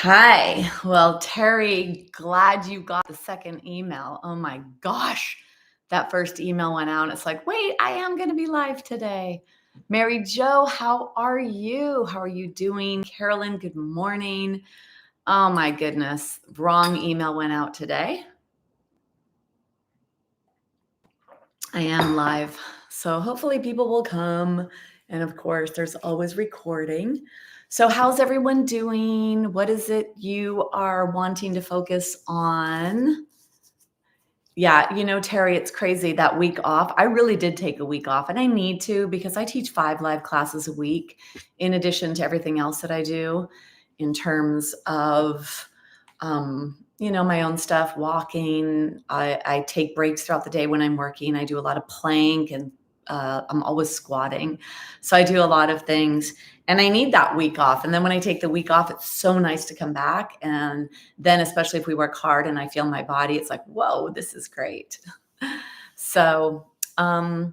Hi. Well, Terry, glad you got the second email. Oh my gosh. That first email went out. It's like, wait, I am going to be live today. Mary Jo, how are you? How are you doing? Carolyn, good morning. Oh my goodness. Wrong email went out today. I am live. So hopefully people will come. And of course, there's always recording. So how's everyone doing? What is it you are wanting to focus on? Yeah, Terry, it's crazy that week off. I really did take a week off, and I need to because I teach 5 live classes a week in addition to everything else that I do in terms of my own stuff, walking. I take breaks throughout the day when I'm working. I do a lot of plank and I'm always squatting. So I do a lot of things and I need that week off. And then when I take the week off, it's so nice to come back. And then especially if we work hard and I feel my body, it's like, whoa, this is great. So, all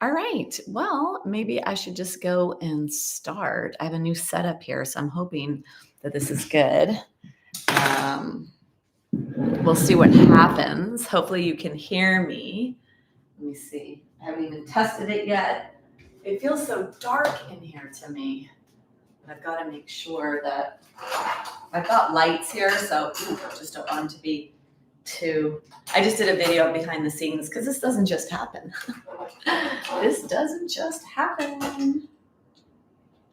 right. Well, maybe I should just go and start. I have a new setup here, so I'm hoping that this is good. We'll see what happens. Hopefully you can hear me. Let me see. I haven't even tested it yet. It feels so dark in here to me. I've got to make sure that I've got lights here, so I just don't want it to be too. I just did a video behind the scenes because this doesn't just happen. This doesn't just happen.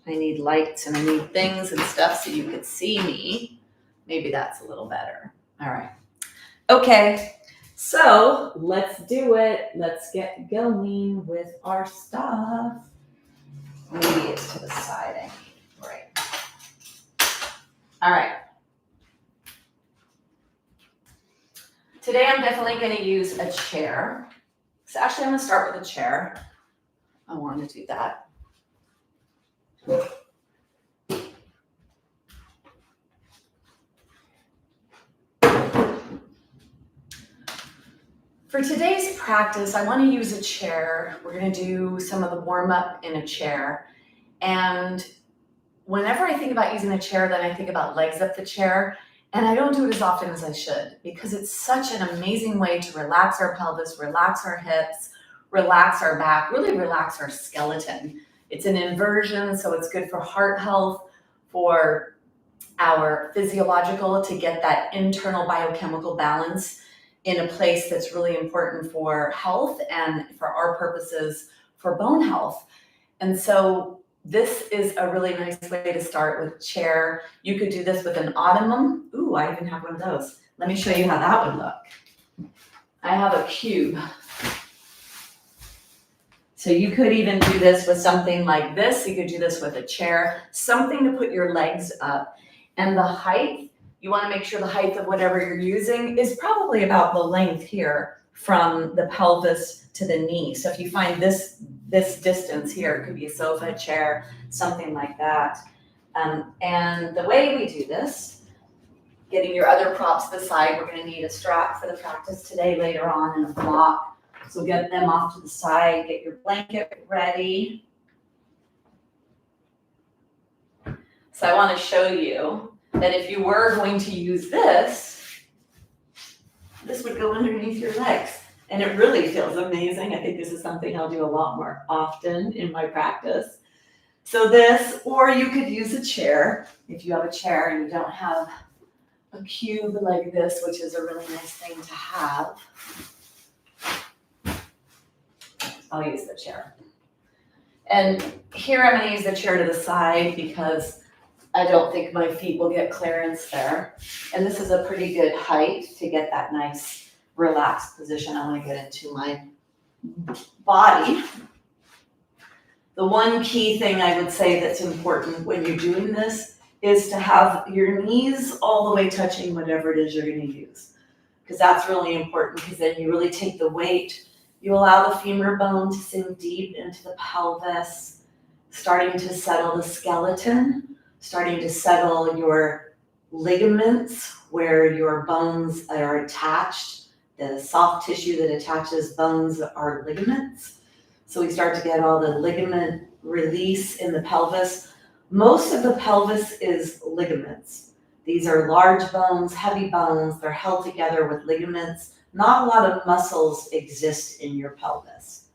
I need lights and I need things and stuff so you could see me. Maybe that's a little better. All right. Okay. So let's do it. Let's get going with our stuff. Maybe it's to the side. I need. Right. All right. Today I'm definitely going to use a chair. So actually I'm going to start with a chair. I want to do that. For today's practice, I want to use a chair. We're going to do some of the warm-up in a chair. And whenever I think about using a chair, then I think about legs up the chair. And I don't do it as often as I should because it's such an amazing way to relax our pelvis, relax our hips, relax our back, really relax our skeleton. It's an inversion, so it's good for heart health, for our physiological, to get that internal biochemical balance in a place that's really important for health and for our purposes for bone health. And so this is a really nice way to start with chair. You could do this with an ottoman. Ooh, I even have one of those. Let me show you how that would look. I have a cube. So you could even do this with something like this. You could do this with a chair, something to put your legs up. And the height, you want to make sure the height of whatever you're using is probably about the length here from the pelvis to the knee. So if you find this distance here, it could be a sofa, a chair, something like that. And the way we do this, getting your other props beside, we're going to need a strap for the practice today, later on, and a block. So get them off to the side, get your blanket ready. So I want to show you that if you were going to use this would go underneath your legs. And it really feels amazing. I think this is something I'll do a lot more often in my practice. So this, or you could use a chair. If you have a chair and you don't have a cube like this, which is a really nice thing to have. I'll use the chair. And here I'm going to use the chair to the side because I don't think my feet will get clearance there. And this is a pretty good height to get that nice relaxed position. I want to get into my body. The one key thing I would say that's important when you're doing this is to have your knees all the way touching whatever it is you're going to use. Because that's really important, because then you really take the weight. You allow the femur bone to sink deep into the pelvis, starting to settle the skeleton, starting to settle your ligaments where your bones are attached. The soft tissue that attaches bones are ligaments. So we start to get all the ligament release in the pelvis. Most of the pelvis is ligaments. These are large bones, heavy bones. They're held together with ligaments. Not a lot of muscles exist in your pelvis.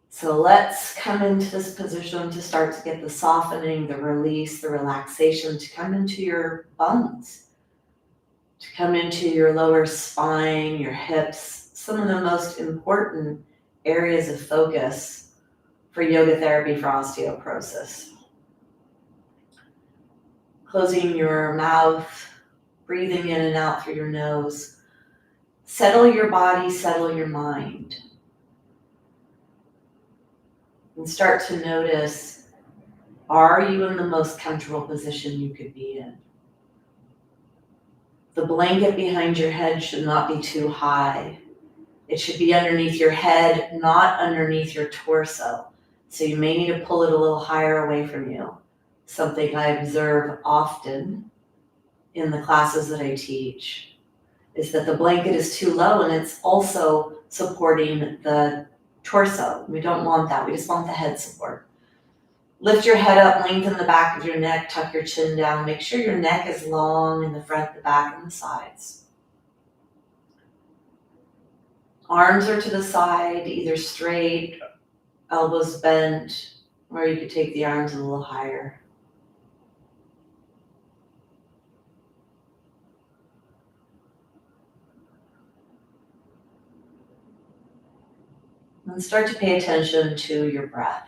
So let's come into this position to start to get the softening, the release, the relaxation to come into your bones, to come into your lower spine, your hips, some of the most important areas of focus for yoga therapy for osteoporosis. Closing your mouth, breathing in and out through your nose. Settle your body, settle your mind. And start to notice, are you in the most comfortable position you could be in? The blanket behind your head should not be too high. It should be underneath your head, not underneath your torso. So you may need to pull it a little higher away from you. Something I observe often in the classes that I teach is that the blanket is too low and it's also supporting the torso. We don't want that. We just want the head support. Lift your head up, lengthen the back of your neck, tuck your chin down. Make sure your neck is long in the front, the back, and the sides. Arms are to the side, either straight, elbows bent, or you could take the arms a little higher. And start to pay attention to your breath.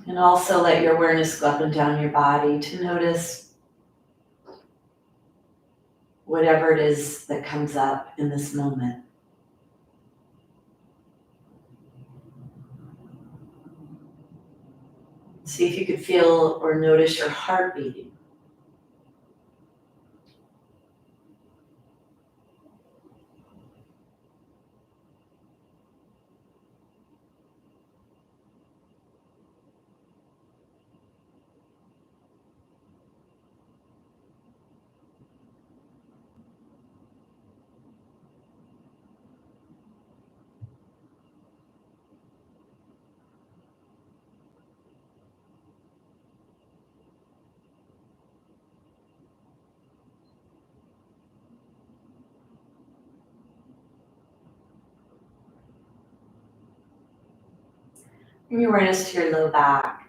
And also let your awareness go up and down your body to notice whatever it is that comes up in this moment. See if you could feel or notice your heart beating. Bring your awareness to your low back.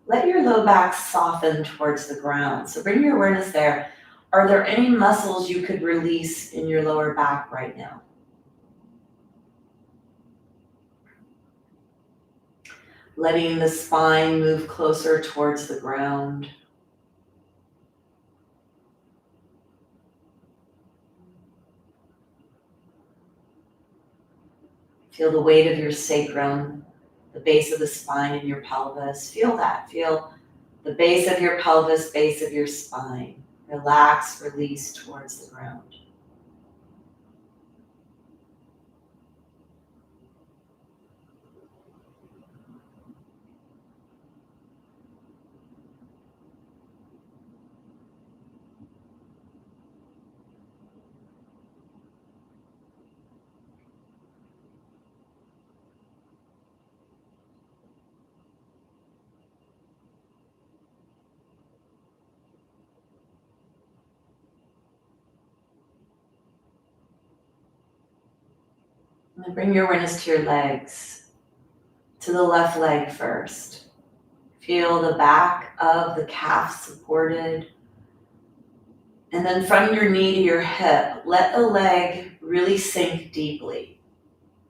Let your low back soften towards the ground. So bring your awareness there. Are there any muscles you could release in your lower back right now? Letting the spine move closer towards the ground. Feel the weight of your sacrum, the base of the spine in your pelvis. Feel that. Feel the base of your pelvis, base of your spine. Relax, release towards the ground. And then bring your awareness to your legs, to the left leg first. Feel the back of the calf supported. And then from your knee to your hip, let the leg really sink deeply.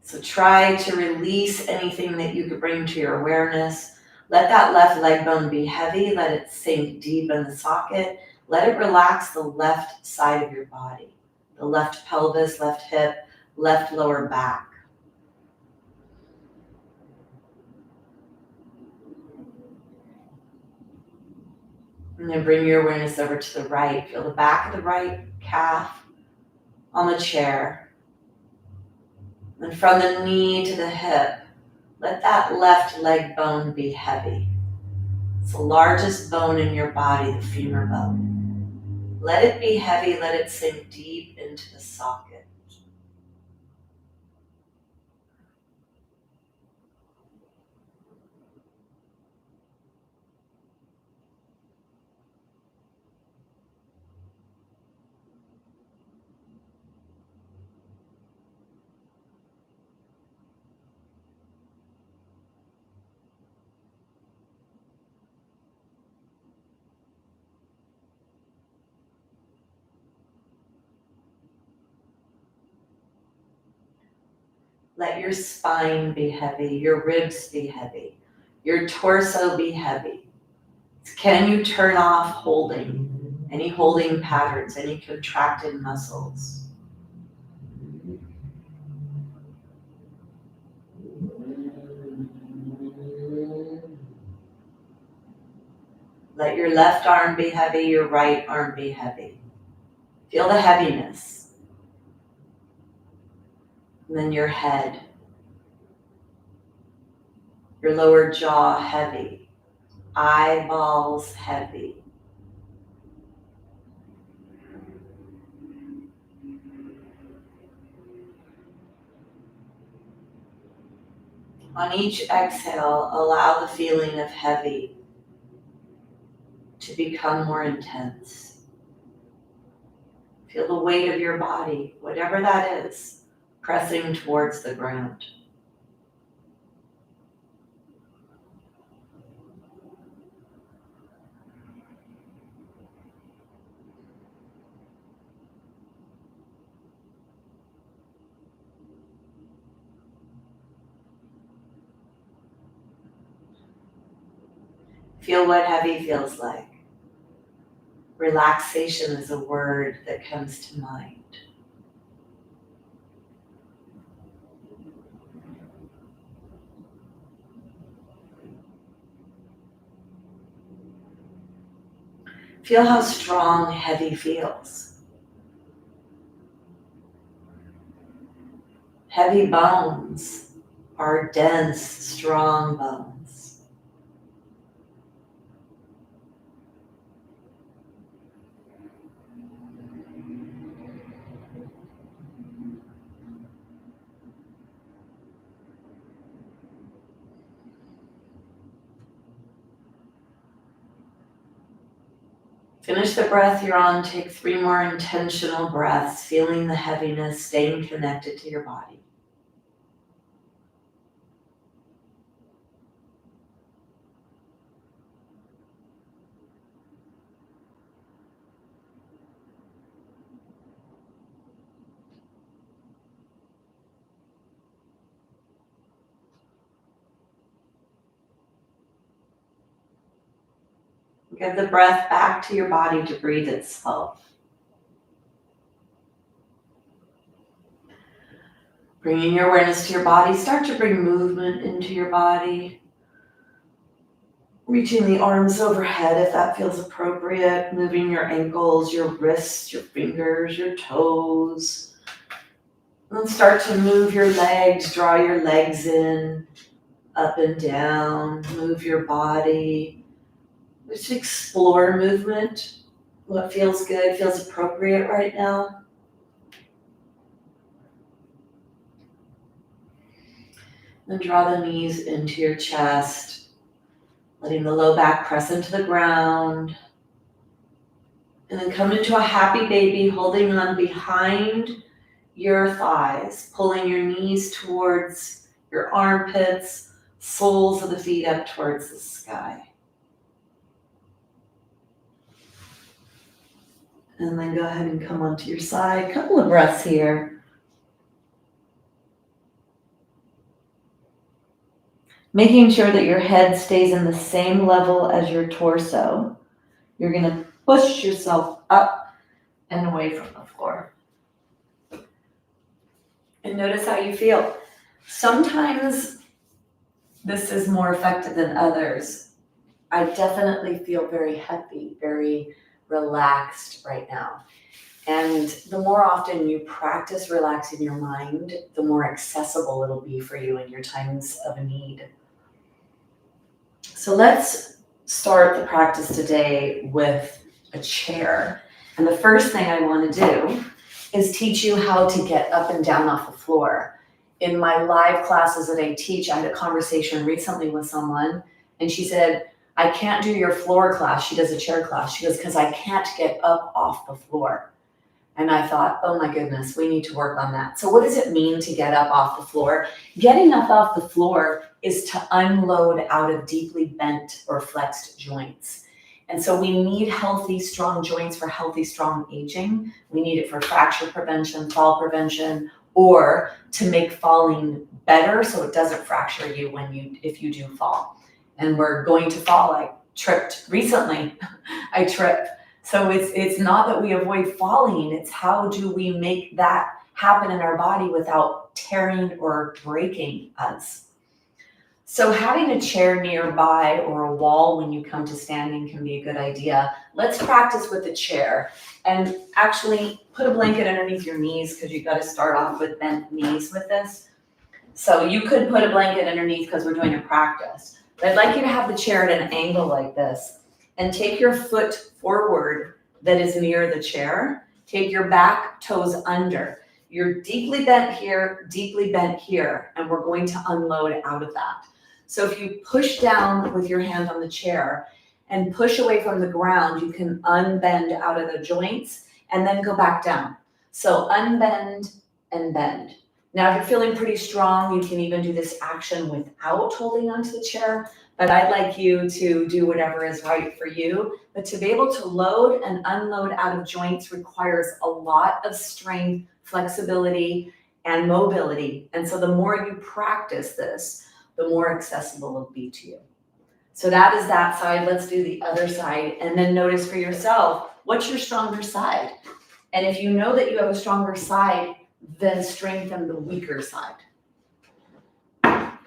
So try to release anything that you could bring to your awareness. Let that left leg bone be heavy. Let it sink deep in the socket. Let it relax the left side of your body. The left pelvis, left hip, left lower back. And then bring your awareness over to the right. Feel the back of the right calf on the chair. And from the knee to the hip, let that left leg bone be heavy. It's the largest bone in your body, the femur bone. Let it be heavy, let it sink deep into the socket. Let your spine be heavy, your ribs be heavy, your torso be heavy. Can you turn off holding, any holding patterns, any contracted muscles? Let your left arm be heavy, your right arm be heavy. Feel the heaviness. And then your head, your lower jaw heavy, eyeballs heavy. On each exhale, allow the feeling of heavy to become more intense. Feel the weight of your body, whatever that is, pressing towards the ground. Feel what heavy feels like. Relaxation is a word that comes to mind. Feel how strong heavy feels. Heavy bones are dense, strong bones. Finish the breath you're on. Take 3 more intentional breaths, feeling the heaviness, staying connected to your body. Give the breath back to your body to breathe itself. Bringing your awareness to your body, start to bring movement into your body. Reaching the arms overhead if that feels appropriate. Moving your ankles, your wrists, your fingers, your toes. And then start to move your legs, draw your legs in, up and down. Move your body. Just explore movement. What feels good, feels appropriate right now. Then draw the knees into your chest, letting the low back press into the ground. And then come into a happy baby, holding on behind your thighs, pulling your knees towards your armpits, soles of the feet up towards the sky. And then go ahead and come onto your side. Couple of breaths here. Making sure that your head stays in the same level as your torso. You're going to push yourself up and away from the floor. And notice how you feel. Sometimes this is more effective than others. I definitely feel very heavy, very relaxed right now. And the more often you practice relaxing your mind, the more accessible it'll be for you in your times of need. So let's start the practice today with a chair. And the first thing I want to do is teach you how to get up and down off the floor. In my live classes that I teach, I had a conversation recently with someone, and she said, I can't do your floor class. She does a chair class. She goes, because I can't get up off the floor. And I thought, oh my goodness, we need to work on that. So what does it mean to get up off the floor? Getting up off the floor is to unload out of deeply bent or flexed joints. And so we need healthy, strong joints for healthy, strong aging. We need it for fracture prevention, fall prevention, or to make falling better so it doesn't fracture you if you do fall. And we're going to fall. I tripped recently. I tripped. So it's not that we avoid falling, it's how do we make that happen in our body without tearing or breaking us. So having a chair nearby or a wall when you come to standing can be a good idea. Let's practice with the chair, and actually put a blanket underneath your knees because you've got to start off with bent knees with this. So you could put a blanket underneath because we're doing a practice. But I'd like you to have the chair at an angle like this and take your foot forward that is near the chair. Take your back toes under. You're deeply bent here, and we're going to unload out of that. So if you push down with your hand on the chair and push away from the ground, you can unbend out of the joints and then go back down. So unbend and bend. Now, if you're feeling pretty strong, you can even do this action without holding onto the chair, but I'd like you to do whatever is right for you. But to be able to load and unload out of joints requires a lot of strength, flexibility, and mobility. And so the more you practice this, the more accessible it'll be to you. So that is that side. Let's do the other side, and then notice for yourself, what's your stronger side? And if you know that you have a stronger side, then strengthen the weaker side.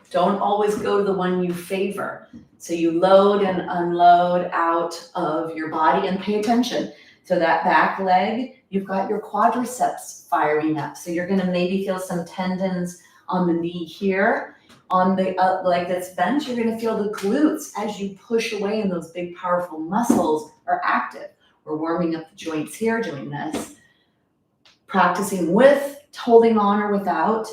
Don't always go to the one you favor. So you load and unload out of your body, and pay attention. So that back leg, you've got your quadriceps firing up. So you're gonna maybe feel some tendons on the knee here. On the leg that's bent, you're gonna feel the glutes as you push away, and those big powerful muscles are active. We're warming up the joints here, doing this. Practicing with, holding on or without,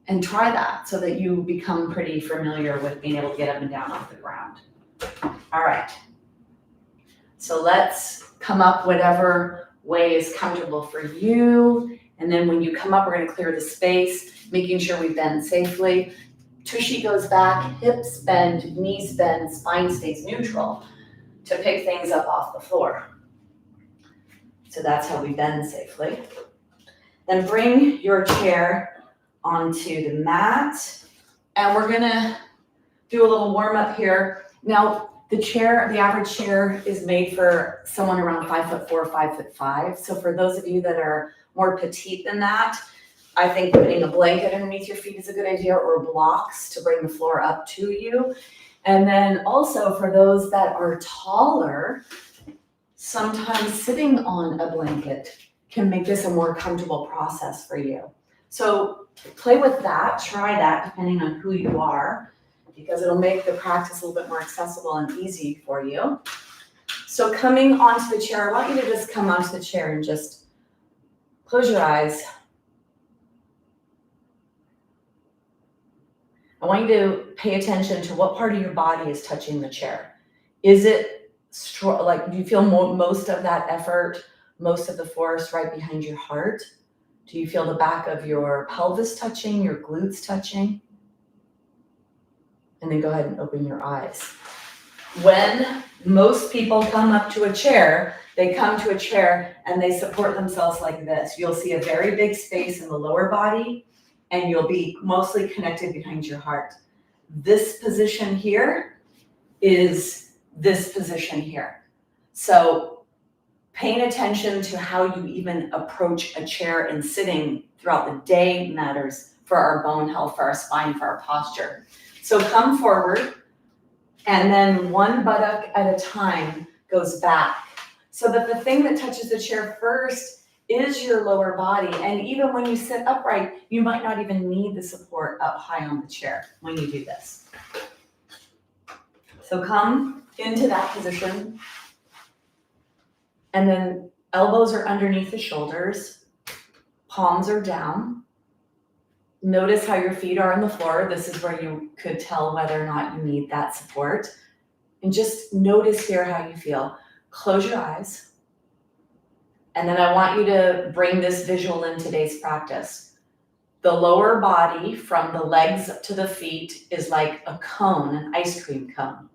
and try that so that you become pretty familiar with being able to get up and down off the ground. All right. So let's come up whatever way is comfortable for you. And then when you come up, we're going to clear the space, making sure we bend safely. Tushy goes back, hips bend, knees bend, spine stays neutral to pick things up off the floor. So that's how we bend safely. Then bring your chair onto the mat, and we're gonna do a little warm up here. Now, the average chair is made for someone around 5'4", 5'5". So for those of you that are more petite than that, I think putting a blanket underneath your feet is a good idea, or blocks to bring the floor up to you. And then also for those that are taller, sometimes sitting on a blanket can make this a more comfortable process for you. So play with that, try that depending on who you are, because it'll make the practice a little bit more accessible and easy for you. So coming onto the chair, I want you to just come onto the chair and just close your eyes. I want you to pay attention to what part of your body is touching the chair. Is it like, do you feel most of that effort, most of the force right behind your heart? Do you feel the back of your pelvis touching, your glutes touching? And then go ahead and open your eyes. When most people come up to a chair, they come to a chair and they support themselves like this. You'll see a very big space in the lower body, and you'll be mostly connected behind your heart. This position here is this position here. So paying attention to how you even approach a chair and sitting throughout the day matters for our bone health, for our spine, for our posture. So come forward, and then one buttock at a time goes back, so that the thing that touches the chair first is your lower body. And even when you sit upright, you might not even need the support up high on the chair when you do this. So come into that position, and then elbows are underneath the shoulders, palms are down. Notice how your feet are on the floor. This is where you could tell whether or not you need that support. And just notice here how you feel. Close your eyes. And then I want you to bring this visual in today's practice. The lower body from the legs to the feet is like a cone, an ice cream cone.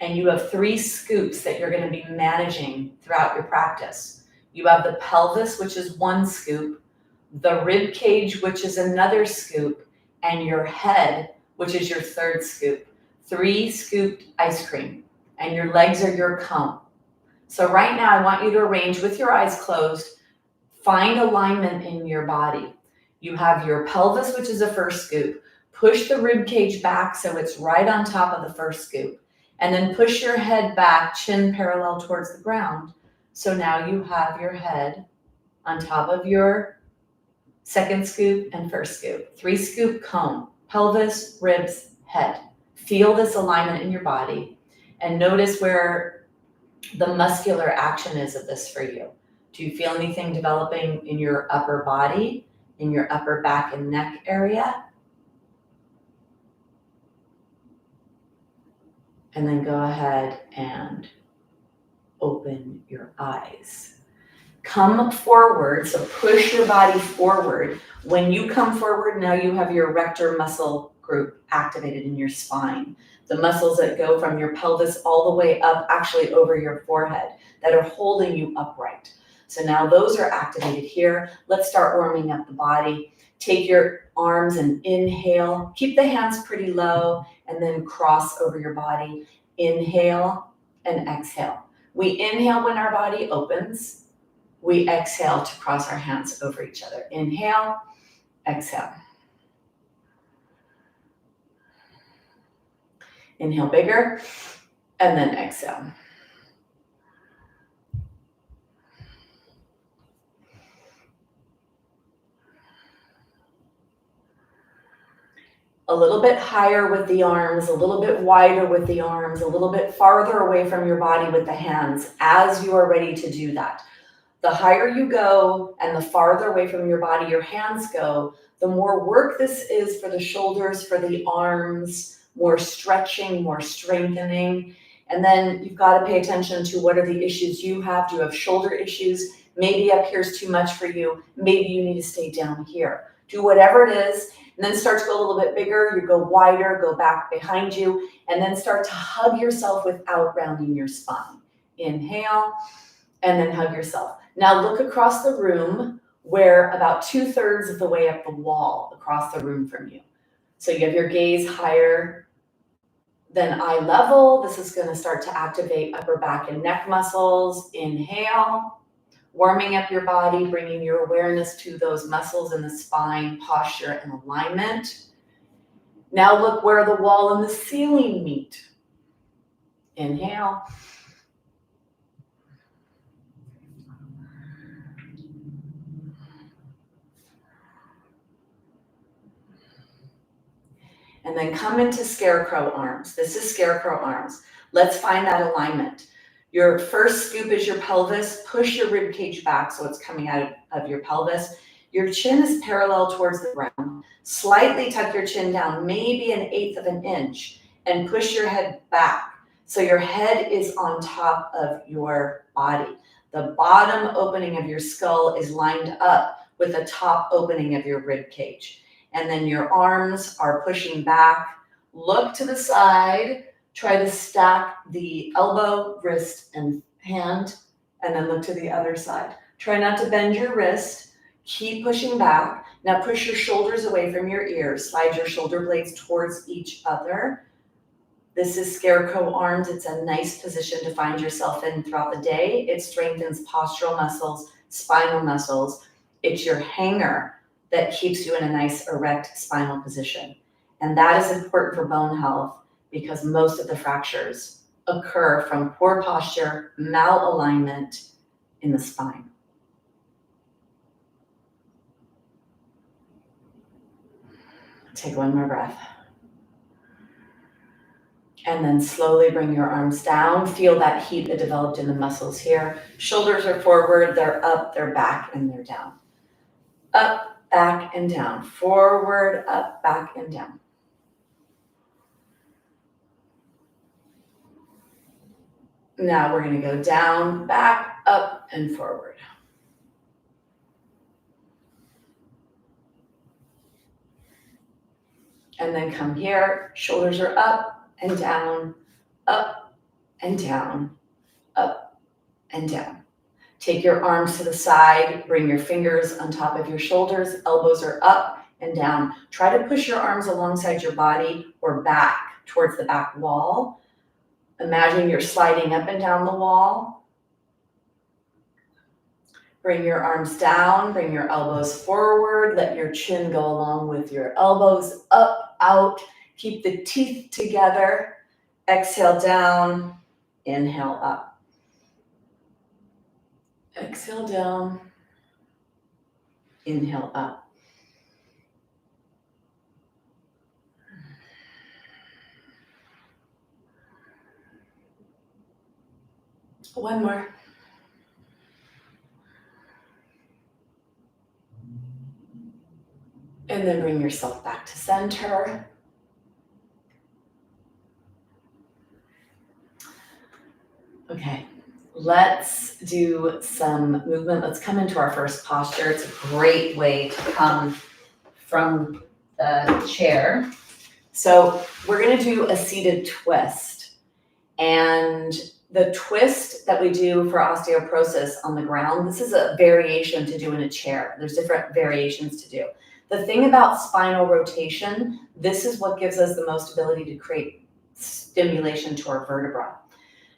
And you have 3 scoops that you're going to be managing throughout your practice. You have the pelvis, which is 1 scoop. the rib cage, which is another scoop, and your head, which is your third scoop. 3 scooped ice cream, and your legs are your cone. So right now I want you to arrange with your eyes closed, find alignment in your body. You have your pelvis, which is a first scoop. Push the rib cage back so it's right on top of the first scoop. And then push your head back, chin parallel towards the ground. So now you have your head on top of your second scoop and first scoop. 3 scoop cone, pelvis, ribs, head. Feel this alignment in your body and notice where the muscular action is of this for you. Do you feel anything developing in your upper body, in your upper back and neck area? And then go ahead and open your eyes. Come forward, so push your body forward. When you come forward, now you have your erector muscle group activated in your spine. The muscles that go from your pelvis all the way up, actually over your forehead, that are holding you upright. So now those are activated here. Let's start warming up the body. Take your arms and inhale. Keep the hands pretty low and then cross over your body. Inhale and exhale. We inhale when our body opens. We exhale to cross our hands over each other. Inhale, exhale. Inhale bigger, and then exhale. A little bit higher with the arms, a little bit wider with the arms, a little bit farther away from your body with the hands as you are ready to do that. The higher you go and the farther away from your body your hands go, the more work this is for the shoulders, for the arms, more stretching, more strengthening. And then you've got to pay attention to what are the issues you have. Do you have shoulder issues? Maybe up here is too much for you. Maybe you need to stay down here. Do whatever it is, and then start to go a little bit bigger. You go wider, go back behind you, and then start to hug yourself without rounding your spine. Inhale, and then hug yourself. Now look across the room where about 2/3 of the way up the wall across the room from you. So you have your gaze higher than eye level. This is going to start to activate upper back and neck muscles. Inhale, warming up your body, bringing your awareness to those muscles in the spine, posture, and alignment. Now look where the wall and the ceiling meet. Inhale. And then come into scarecrow arms. This is scarecrow arms. Let's find that alignment. Your first scoop is your pelvis. Push your rib cage back so it's coming out of your pelvis. Your chin is parallel towards the ground. Slightly tuck your chin down, maybe 1/8 of an inch, and push your head back. So your head is on top of your body. The bottom opening of your skull is lined up with the top opening of your rib cage. And then your arms are pushing back. Look to the side. Try to stack the elbow, wrist, and hand, and then look to the other side. Try not to bend your wrist. Keep pushing back. Now push your shoulders away from your ears. Slide your shoulder blades towards each other. This is scarecrow arms. It's a nice position to find yourself in throughout the day. It strengthens postural muscles, spinal muscles. It's your hanger that keeps you in a nice erect spinal position. And that is important for bone health because most of the fractures occur from poor posture, malalignment in the spine. Take one more breath. And then slowly bring your arms down. Feel that heat that developed in the muscles here. Shoulders are forward, they're up, they're back, and they're down. Up, back, and down. Forward, up, back, and down. Now we're going to go down, back, up, and forward. And then come here. Shoulders are up and down, up and down, up and down. Take your arms to the side, bring your fingers on top of your shoulders, elbows are up and down. Try to push your arms alongside your body or back towards the back wall. Imagine you're sliding up and down the wall. Bring your arms down, bring your elbows forward, let your chin go along with your elbows, up, out. Keep the teeth together. Exhale down, inhale up. Exhale down, inhale up. One more. And then bring yourself back to center. Okay, let's do some movement. Let's come into our first posture. It's a great way to come from the chair. So we're going to do a seated twist. And the twist that we do for osteoporosis on the ground, this is a variation to do in a chair. There's different variations to do. The thing about spinal rotation, this is what gives us the most ability to create stimulation to our vertebra.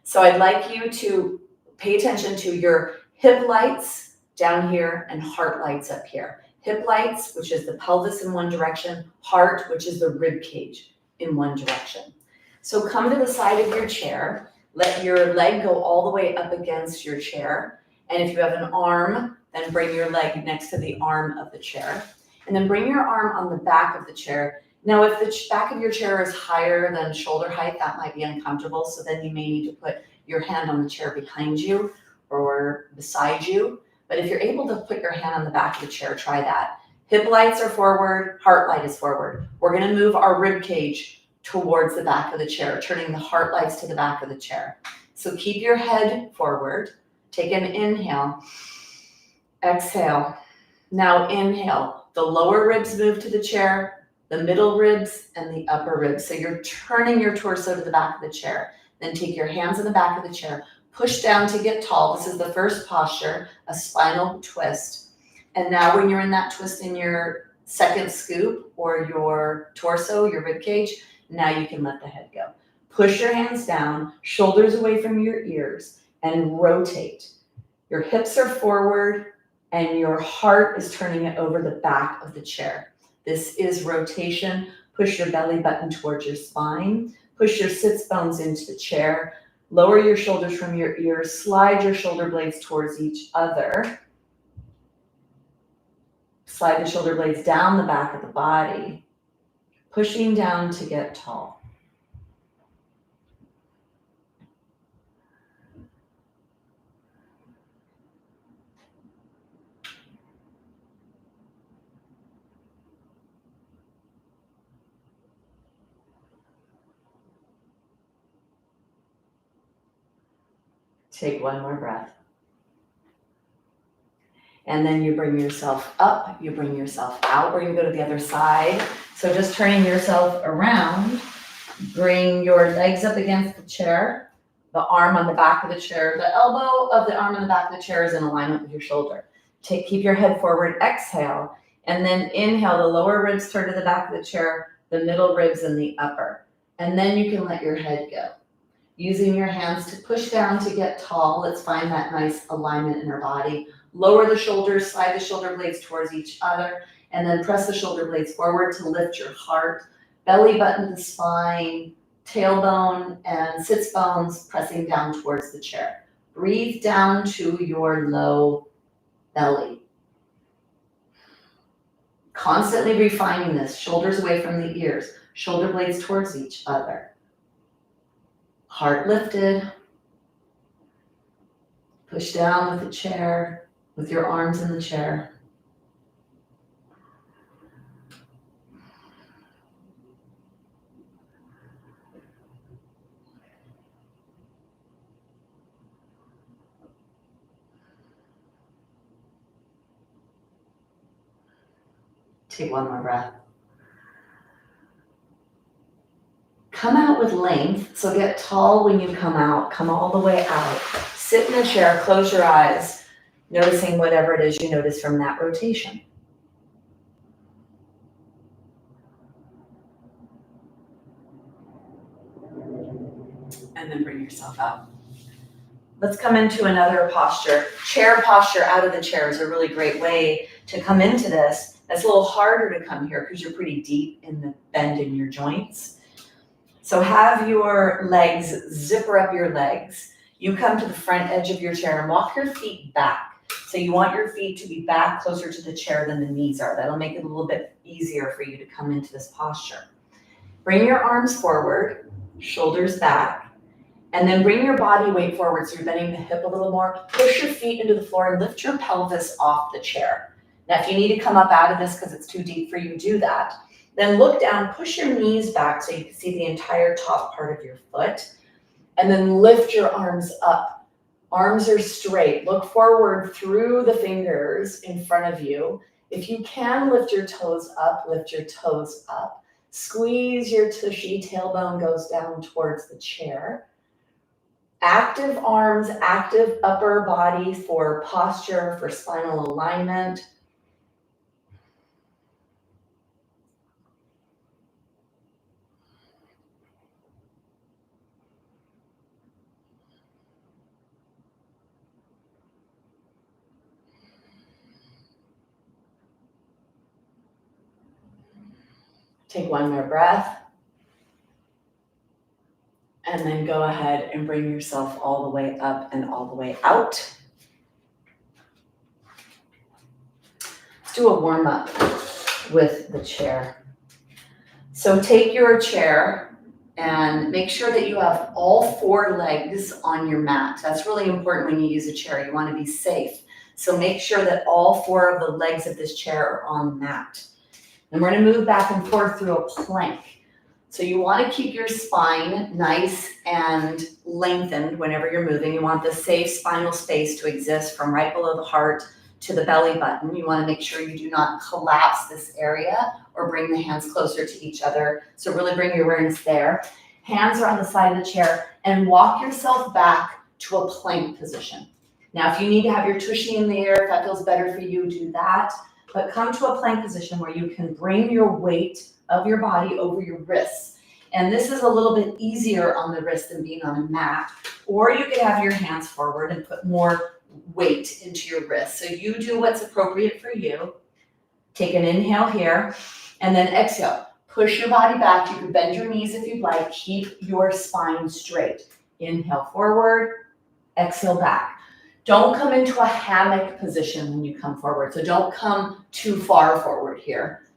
So I'd like you to pay attention to your hip lights down here and heart lights up here. Hip lights, which is the pelvis in one direction, heart, which is the rib cage in one direction. So come to the side of your chair, let your leg go all the way up against your chair. And if you have an arm, then bring your leg next to the arm of the chair. And then bring your arm on the back of the chair. Now, if the back of your chair is higher than shoulder height, that might be uncomfortable. So then you may need to put your hand on the chair behind you or beside you. But if you're able to put your hand on the back of the chair, try that. Hip lights are forward, heart light is forward. We're going to move our rib cage towards the back of the chair, turning the heart lights to the back of the chair. So keep your head forward. Take an inhale. Exhale. Now inhale. The lower ribs move to the chair, the middle ribs, and the upper ribs. So you're turning your torso to the back of the chair. Then take your hands in the back of the chair. Push down to get tall. This is the first posture, a spinal twist. And now when you're in that twist in your second scoop or your torso, your rib cage, now you can let the head go. Push your hands down, shoulders away from your ears, and rotate. Your hips are forward and your heart is turning it over the back of the chair. This is rotation. Push your belly button towards your spine. Push your sits bones into the chair. Lower your shoulders from your ears. Slide your shoulder blades towards each other. Slide the shoulder blades down the back of the body, pushing down to get tall. Take one more breath. And then you bring yourself up, you bring yourself out. We're gonna go to the other side. So just turning yourself around, bring your legs up against the chair, the arm on the back of the chair. The elbow of the arm on the back of the chair is in alignment with your shoulder. Keep your head forward, exhale, and then inhale. The lower ribs turn to the back of the chair, the middle ribs and the upper. And then you can let your head go. Using your hands to push down to get tall. Let's find that nice alignment in our body. Lower the shoulders, slide the shoulder blades towards each other, and then press the shoulder blades forward to lift your heart. Belly button to spine, tailbone and sits bones pressing down towards the chair. Breathe down to your low belly. Constantly refining this. Shoulders away from the ears, shoulder blades towards each other. Heart lifted. Push down with the chair, with your arms in the chair. Take one more breath. Come out with length, so get tall when you come out. Come all the way out. Sit in a chair, close your eyes. noticing whatever it is you notice from that rotation. And then bring yourself out. Let's come into another posture. Chair posture out of the chair is a really great way to come into this. It's a little harder to come here because you're pretty deep in the bend in your joints. So have your legs, zipper up your legs. You come to the front edge of your chair and walk your feet back. So you want your feet to be back closer to the chair than the knees are. That'll make it a little bit easier for you to come into this posture. Bring your arms forward, shoulders back. And then bring your body weight forward so you're bending the hip a little more. Push your feet into the floor and lift your pelvis off the chair. Now, if you need to come up out of this because it's too deep for you, do that. Then look down, push your knees back so you can see the entire top part of your foot. And then lift your arms up. Arms are straight. Look forward through the fingers in front of you. If you can lift your toes up, lift your toes up. Squeeze your tushy, tailbone goes down towards the chair. Active arms, active upper body for posture, for spinal alignment. Take one more breath. And then go ahead and bring yourself all the way up and all the way out. Let's do a warm up with the chair. So take your chair and make sure that you have all 4 legs on your mat. That's really important when you use a chair. You want to be safe. So make sure that all 4 of the legs of this chair are on the mat. And we're going to move back and forth through a plank. So you want to keep your spine nice and lengthened whenever you're moving. You want the safe spinal space to exist from right below the heart to the belly button. You want to make sure you do not collapse this area or bring the hands closer to each other. So really bring your awareness there. Hands are on the side of the chair and walk yourself back to a plank position. Now, if you need to have your tushy in the air, if that feels better for you, do that. But come to a plank position where you can bring your weight of your body over your wrists. And this is a little bit easier on the wrist than being on a mat. Or you could have your hands forward and put more weight into your wrist. So you do what's appropriate for you. Take an inhale here and then exhale. Push your body back. You can bend your knees if you'd like. Keep your spine straight. Inhale forward, exhale back. Don't come into a hammock position when you come forward. So don't come too far forward here.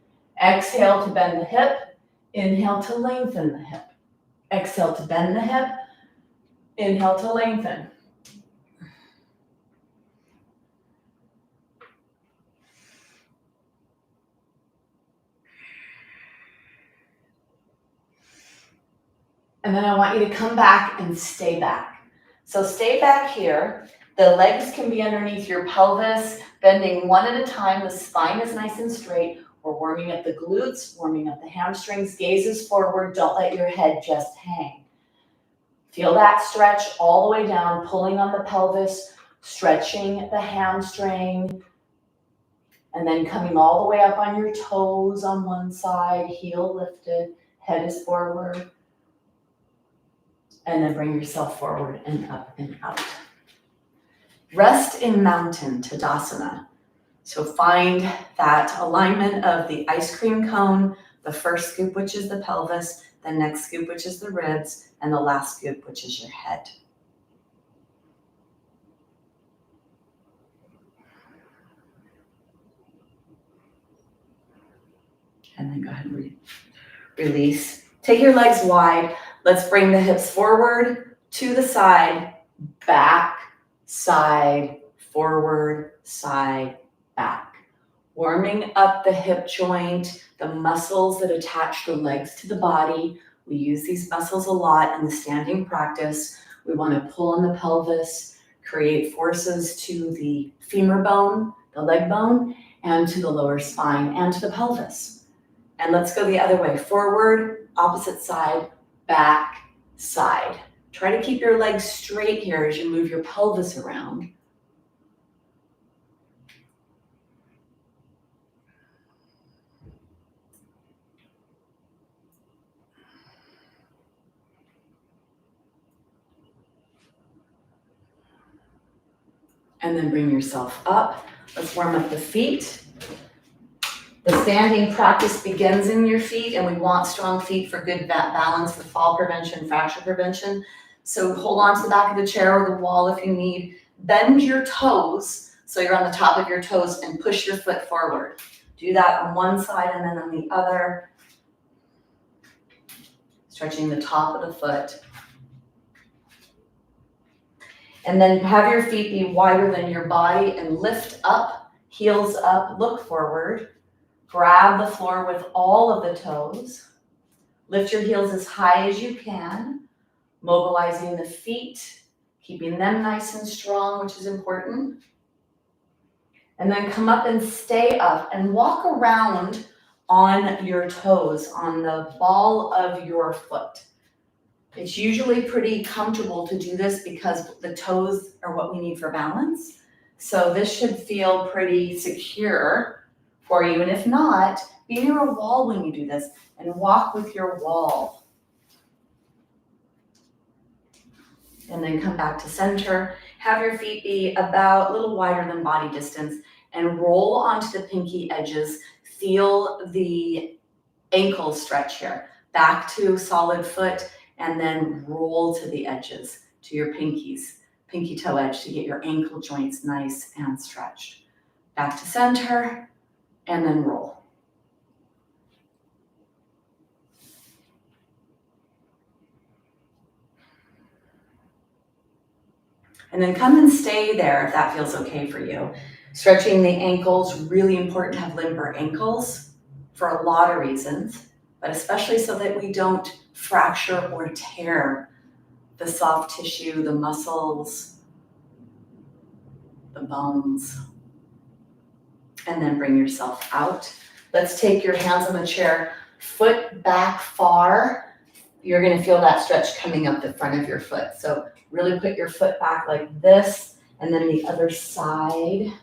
Exhale to bend the hip. Inhale to lengthen the hip. Exhale to bend the hip. Inhale to lengthen. And then I want you to come back and stay back. So stay back here. The legs can be underneath your pelvis, bending one at a time. The spine is nice and straight. We're warming up the glutes, warming up the hamstrings. Gazes forward. Don't let your head just hang. Feel that stretch all the way down, pulling on the pelvis, stretching the hamstring, and then coming all the way up on your toes on one side, heel lifted, head is forward. And then bring yourself forward and up and out. Rest in mountain Tadasana. So find that alignment of the ice cream cone, the first scoop, which is the pelvis, the next scoop, which is the ribs, and the last scoop, which is your head. And then go ahead and release. Take your legs wide. Let's bring the hips forward, to the side, back, side, forward, side, back. Warming up the hip joint, the muscles that attach the legs to the body. We use these muscles a lot in the standing practice. We want to pull on the pelvis, create forces to the femur bone, the leg bone, and to the lower spine and to the pelvis. And let's go the other way. Forward, opposite side, back, side. Try to keep your legs straight here as you move your pelvis around. and then bring yourself up. Let's warm up the feet. The standing practice begins in your feet, and we want strong feet for good balance, for fall prevention, fracture prevention. So hold on to the back of the chair or the wall if you need. Bend your toes, so you're on the top of your toes, and push your foot forward. Do that on one side and then on the other. Stretching the top of the foot. And then have your feet be wider than your body and lift up, heels up, look forward. Grab the floor with all of the toes. Lift your heels as high as you can, mobilizing the feet, keeping them nice and strong, which is important. And then come up and stay up and walk around on your toes, on the ball of your foot. It's usually pretty comfortable to do this because the toes are what we need for balance. So this should feel pretty secure for you. And if not, be near a wall when you do this and walk with your wall. And then come back to center. Have your feet be about a little wider than body distance and roll onto the pinky edges. Feel the ankle stretch here. Back to solid foot and then roll to the edges, to your pinkies, pinky toe edge to get your ankle joints nice and stretched. Back to center and then roll. And then come and stay there if that feels okay for you. Stretching the ankles, really important to have limber ankles for a lot of reasons, but especially so that we don't fracture or tear the soft tissue, the muscles, the bones. And then bring yourself out. Let's take your hands on the chair, foot back far. You're gonna feel that stretch coming up the front of your foot. So really put your foot back like this, and then the other side.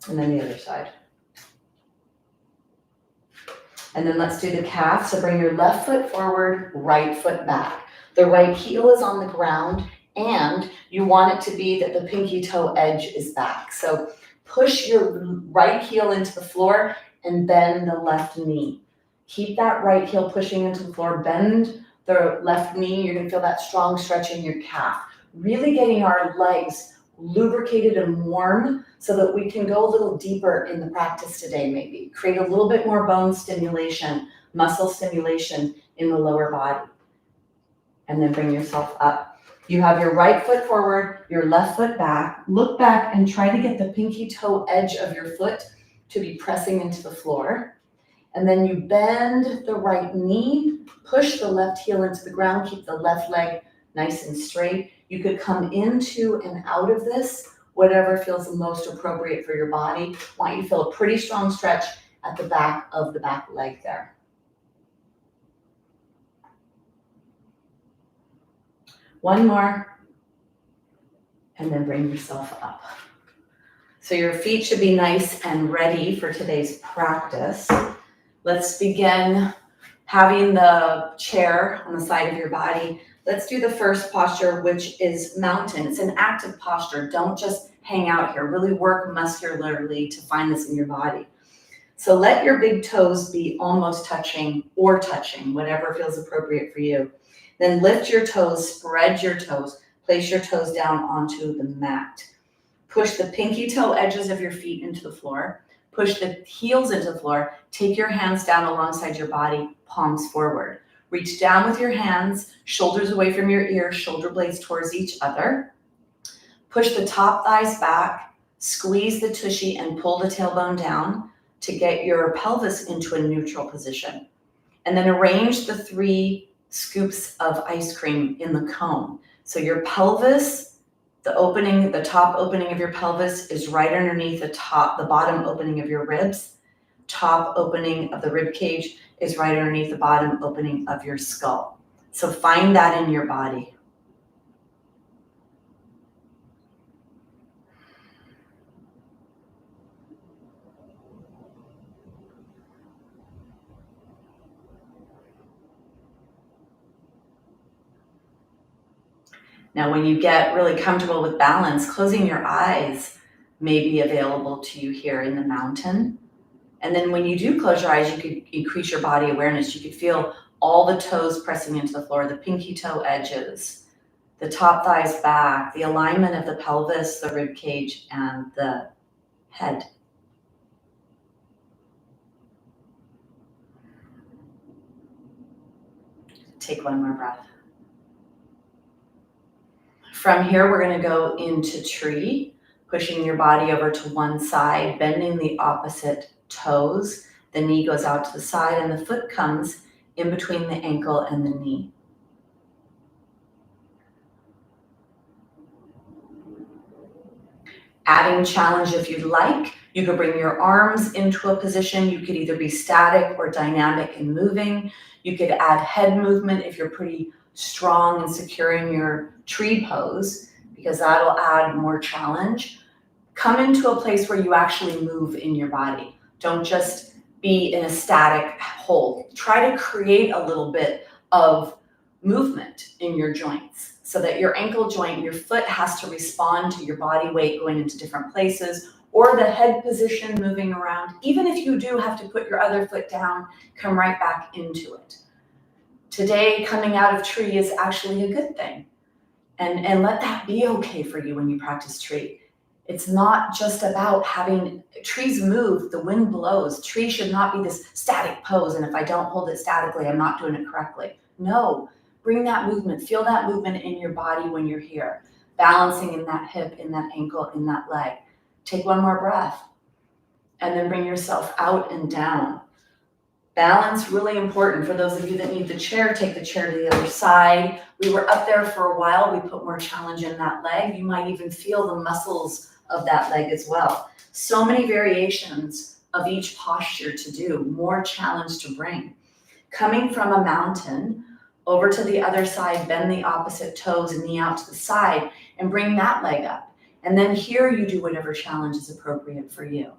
And then the other side. And then let's do the calf. So bring your left foot forward, right foot back. The right heel is on the ground, and you want it to be that the pinky toe edge is back. So push your right heel into the floor and bend the left knee. Keep that right heel pushing into the floor, bend the left knee. You're gonna feel that strong stretch in your calf. Really getting our legs lubricated and warm so that we can go a little deeper in the practice today maybe. Create a little bit more bone stimulation, muscle stimulation in the lower body. And then bring yourself up. You have your right foot forward, your left foot back. Look back and try to get the pinky toe edge of your foot to be pressing into the floor. And then you bend the right knee, push the left heel into the ground, keep the left leg nice and straight. You could come into and out of this, whatever feels the most appropriate for your body. I want you to feel a pretty strong stretch at the back of the back leg there. One more, and then bring yourself up. So your feet should be nice and ready for today's practice. Let's begin having the chair on the side of your body. Let's do the first posture, which is mountain. It's an active posture. Don't just hang out here. Really work muscularly to find this in your body. So let your big toes be almost touching or touching, whatever feels appropriate for you. Then lift your toes, spread your toes, place your toes down onto the mat. Push the pinky toe edges of your feet into the floor. Push the heels into the floor. Take your hands down alongside your body, palms forward. Reach down with your hands, shoulders away from your ears, shoulder blades towards each other. Push the top thighs back, squeeze the tushy and pull the tailbone down to get your pelvis into a neutral position. And then arrange the 3 scoops of ice cream in the cone. So your pelvis, the top opening of your pelvis is right underneath the bottom opening of your ribs. Top opening of the rib cage is right underneath the bottom opening of your skull. So find that in your body. Now, when you get really comfortable with balance, closing your eyes may be available to you here in the mountain. And then when you do close your eyes, you could increase your body awareness. You could feel all the toes pressing into the floor, the pinky toe edges, the top thighs back, the alignment of the pelvis, the rib cage, and the head. Take one more breath. From here, we're going to go into tree, pushing your body over to one side, bending the opposite toes. The knee goes out to the side and the foot comes in between the ankle and the knee. Adding challenge if you'd like. You could bring your arms into a position. You could either be static or dynamic and moving. You could add head movement if you're pretty strong and secure in your tree pose, because that'll add more challenge. Come into a place where you actually move in your body. Don't just be in a static hold. Try to create a little bit of movement in your joints so that your ankle joint, your foot has to respond to your body weight going into different places, or the head position moving around. Even if you do have to put your other foot down, come right back into it. Today, coming out of tree is actually a good thing. And let that be okay for you when you practice tree. It's not just about having, trees move, the wind blows. Tree should not be this static pose, and if I don't hold it statically, I'm not doing it correctly. No, bring that movement, feel that movement in your body when you're here, balancing in that hip, in that ankle, in that leg. Take one more breath, and then bring yourself out and down. Balance, really important. For those of you that need the chair, take the chair to the other side. We were up there for a while. We put more challenge in that leg. You might even feel the muscles of that leg as well. So many variations of each posture to do, more challenge to bring. Coming from a mountain over to the other side, bend the opposite toes, knee out to the side, and bring that leg up. And then here you do whatever challenge is appropriate for you.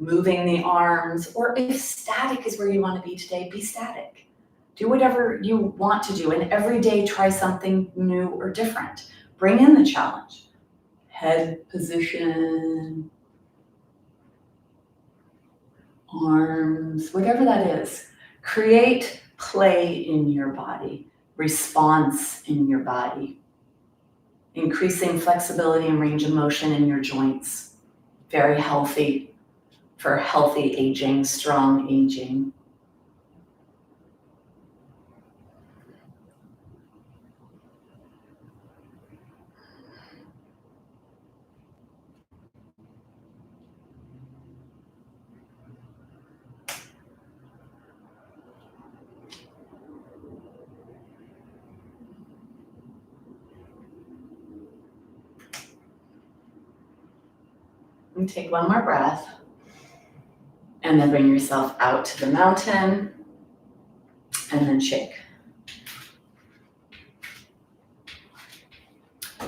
Moving the arms, or if static is where you want to be today, be static. Do whatever you want to do, and every day try something new or different. Bring in the challenge. Head position, arms, whatever that is. Create play in your body, response in your body, increasing flexibility and range of motion in your joints. Very healthy for healthy aging, strong aging. And take one more breath. And then bring yourself out to the mountain, and then shake.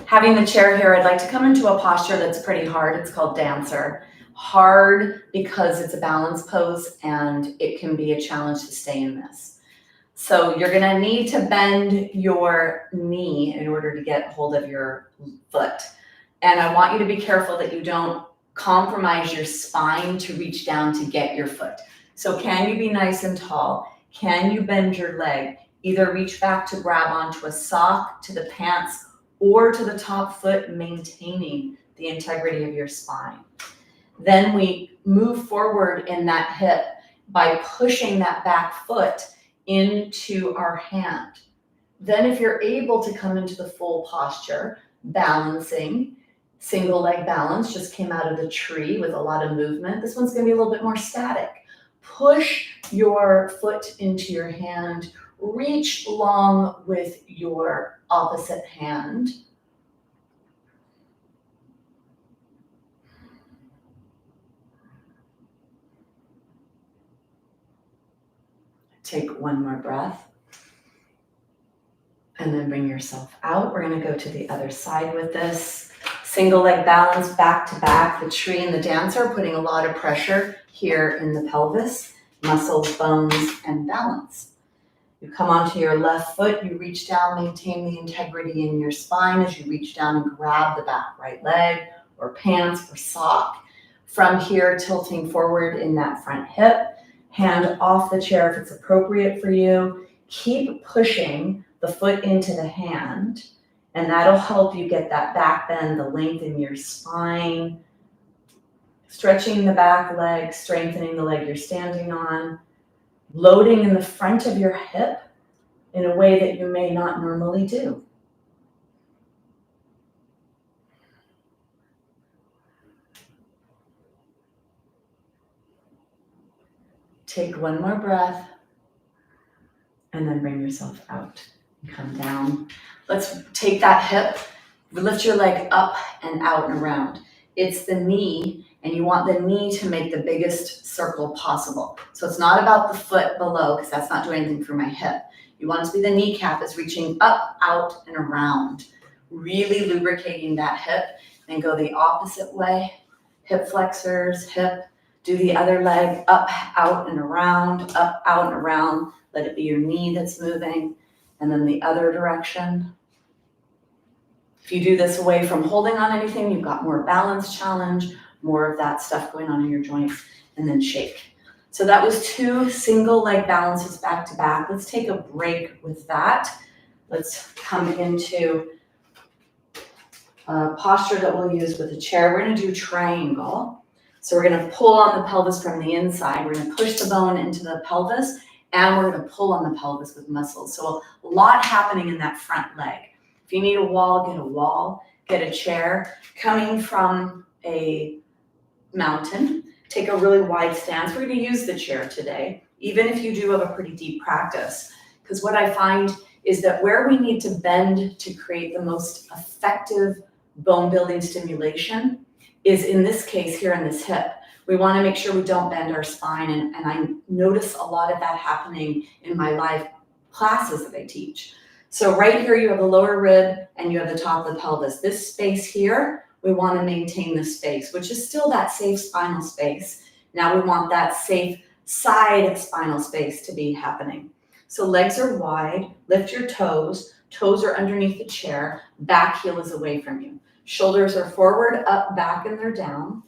Having the chair here, I'd like to come into a posture that's pretty hard. It's called dancer. Hard because it's a balance pose, and it can be a challenge to stay in this. So you're gonna need to bend your knee in order to get hold of your foot. And I want you to be careful that you don't compromise your spine to reach down to get your foot. So can you be nice and tall? Can you bend your leg? Either reach back to grab onto a sock, to the pants, or to the top foot, maintaining the integrity of your spine. Then we move forward in that hip by pushing that back foot into our hand. Then if you're able to come into the full posture, balancing, single leg balance, just came out of the tree with a lot of movement. This one's gonna be a little bit more static. Push your foot into your hand, reach long with your opposite hand. Take one more breath. And then bring yourself out. We're gonna go to the other side with this. Single leg balance, back to back. The tree and the dancer are putting a lot of pressure here in the pelvis, muscles, bones, and balance. You come onto your left foot, you reach down, maintain the integrity in your spine as you reach down and grab the back right leg or pants or sock. From here, tilting forward in that front hip, hand off the chair if it's appropriate for you. Keep pushing the foot into the hand, and that'll help you get that back bend, the length in your spine, stretching the back leg, strengthening the leg you're standing on, loading in the front of your hip in a way that you may not normally do. Take one more breath and then bring yourself out. Come down. Let's take that hip, lift your leg up and out and around. It's the knee, and you want the knee to make the biggest circle possible. So it's not about the foot below, because that's not doing anything for my hip. You want it to be the kneecap is reaching up, out, and around, really lubricating that hip. Then go the opposite way. Hip flexors, hip. Do the other leg up, out, and around, up, out, and around. Let it be your knee that's moving. And then the other direction. If you do this away from holding on anything, you've got more balance challenge, more of that stuff going on in your joints, and then shake. So that was 2 single leg balances back to back. Let's take a break with that. Let's come into a posture that we'll use with a chair. We're gonna do triangle. So we're gonna pull on the pelvis from the inside. We're gonna push the bone into the pelvis, and we're gonna pull on the pelvis with muscles. So a lot happening in that front leg. If you need a wall, get a chair. Coming from a mountain, take a really wide stance. We're gonna use the chair today, even if you do have a pretty deep practice. Because what I find is that where we need to bend to create the most effective bone building stimulation is in this case here in this hip. We wanna make sure we don't bend our spine, and I notice a lot of that happening in my live classes that I teach. So right here you have the lower rib and you have the top of the pelvis. This space here, we want to maintain the space, which is still that safe spinal space. Now we want that safe side spinal space to be happening. So legs are wide, lift your toes. Toes are underneath the chair, back heel is away from you. Shoulders are forward, up, back, and they're down.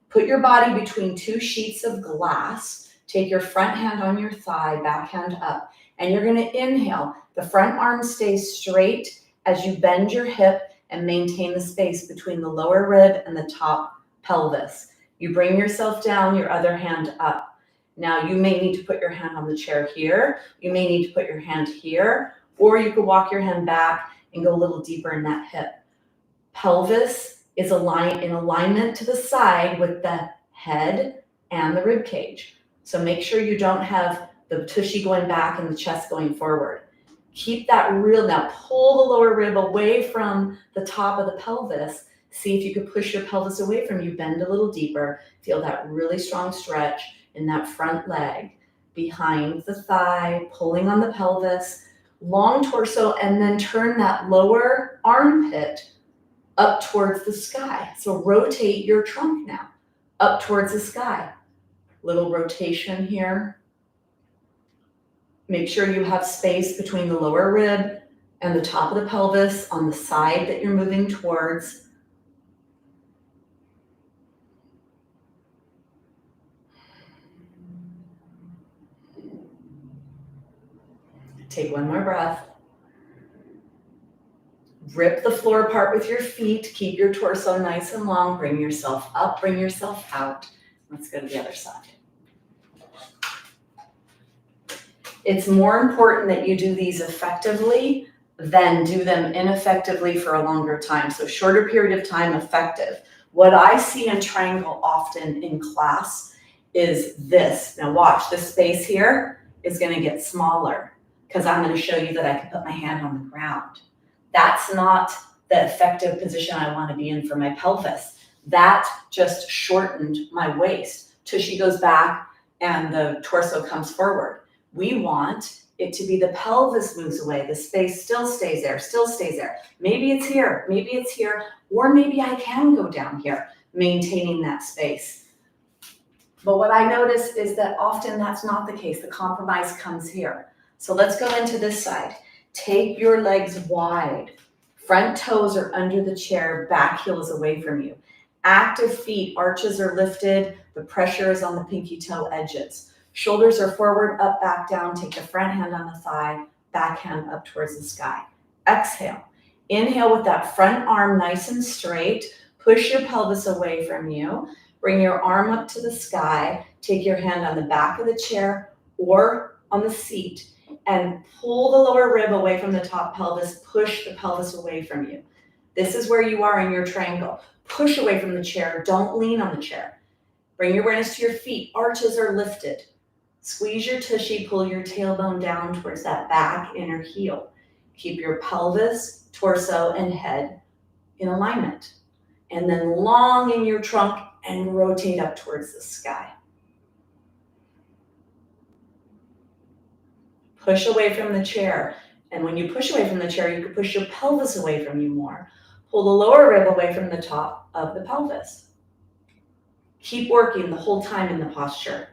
Put your body between 2 sheets of glass. Take your front hand on your thigh, back hand up. And you're gonna inhale. The front arm stays straight as you bend your hip and maintain the space between the lower rib and the top pelvis. You bring yourself down, your other hand up. Now you may need to put your hand on the chair here. You may need to put your hand here, or you could walk your hand back and go a little deeper in that hip. Pelvis is in alignment to the side with the head and the rib cage. So make sure you don't have the tushy going back and the chest going forward. Keep that real. Now pull the lower rib away from the top of the pelvis. See if you could push your pelvis away from you. Bend a little deeper. Feel that really strong stretch in that front leg, behind the thigh, pulling on the pelvis, long torso, and then turn that lower armpit up towards the sky. So rotate your trunk now, up towards the sky. Little rotation here. Make sure you have space between the lower rib and the top of the pelvis on the side that you're moving towards. Take one more breath. Rip the floor apart with your feet. Keep your torso nice and long. Bring yourself up, bring yourself out. Let's go to the other side. It's more important that you do these effectively than do them ineffectively for a longer time. So shorter period of time, effective. What I see in triangle often in class is this. Now watch, this space here is going to get smaller because I'm going to show you that I can put my hand on the ground. That's not the effective position I want to be in for my pelvis. That just shortened my waist. Tushy goes back and the torso comes forward. We want it to be the pelvis moves away. The space still stays there, still stays there. Maybe it's here, or maybe I can go down here, maintaining that space. But what I notice is that often that's not the case. The compromise comes here. So let's go into this side. Take your legs wide. Front toes are under the chair, back heel is away from you. Active feet, arches are lifted. The pressure is on the pinky toe edges. Shoulders are forward, up, back, down. Take the front hand on the thigh, back hand up towards the sky. Exhale. Inhale with that front arm nice and straight. Push your pelvis away from you. Bring your arm up to the sky. Take your hand on the back of the chair or on the seat and pull the lower rib away from the top pelvis. Push the pelvis away from you. This is where you are in your triangle. Push away from the chair. Don't lean on the chair. Bring your awareness to your feet. Arches are lifted. Squeeze your tushy. Pull your tailbone down towards that back inner heel. Keep your pelvis, torso, and head in alignment. And then long in your trunk and rotate up towards the sky. Push away from the chair. And when you push away from the chair, you can push your pelvis away from you more. Pull the lower rib away from the top of the pelvis. Keep working the whole time in the posture.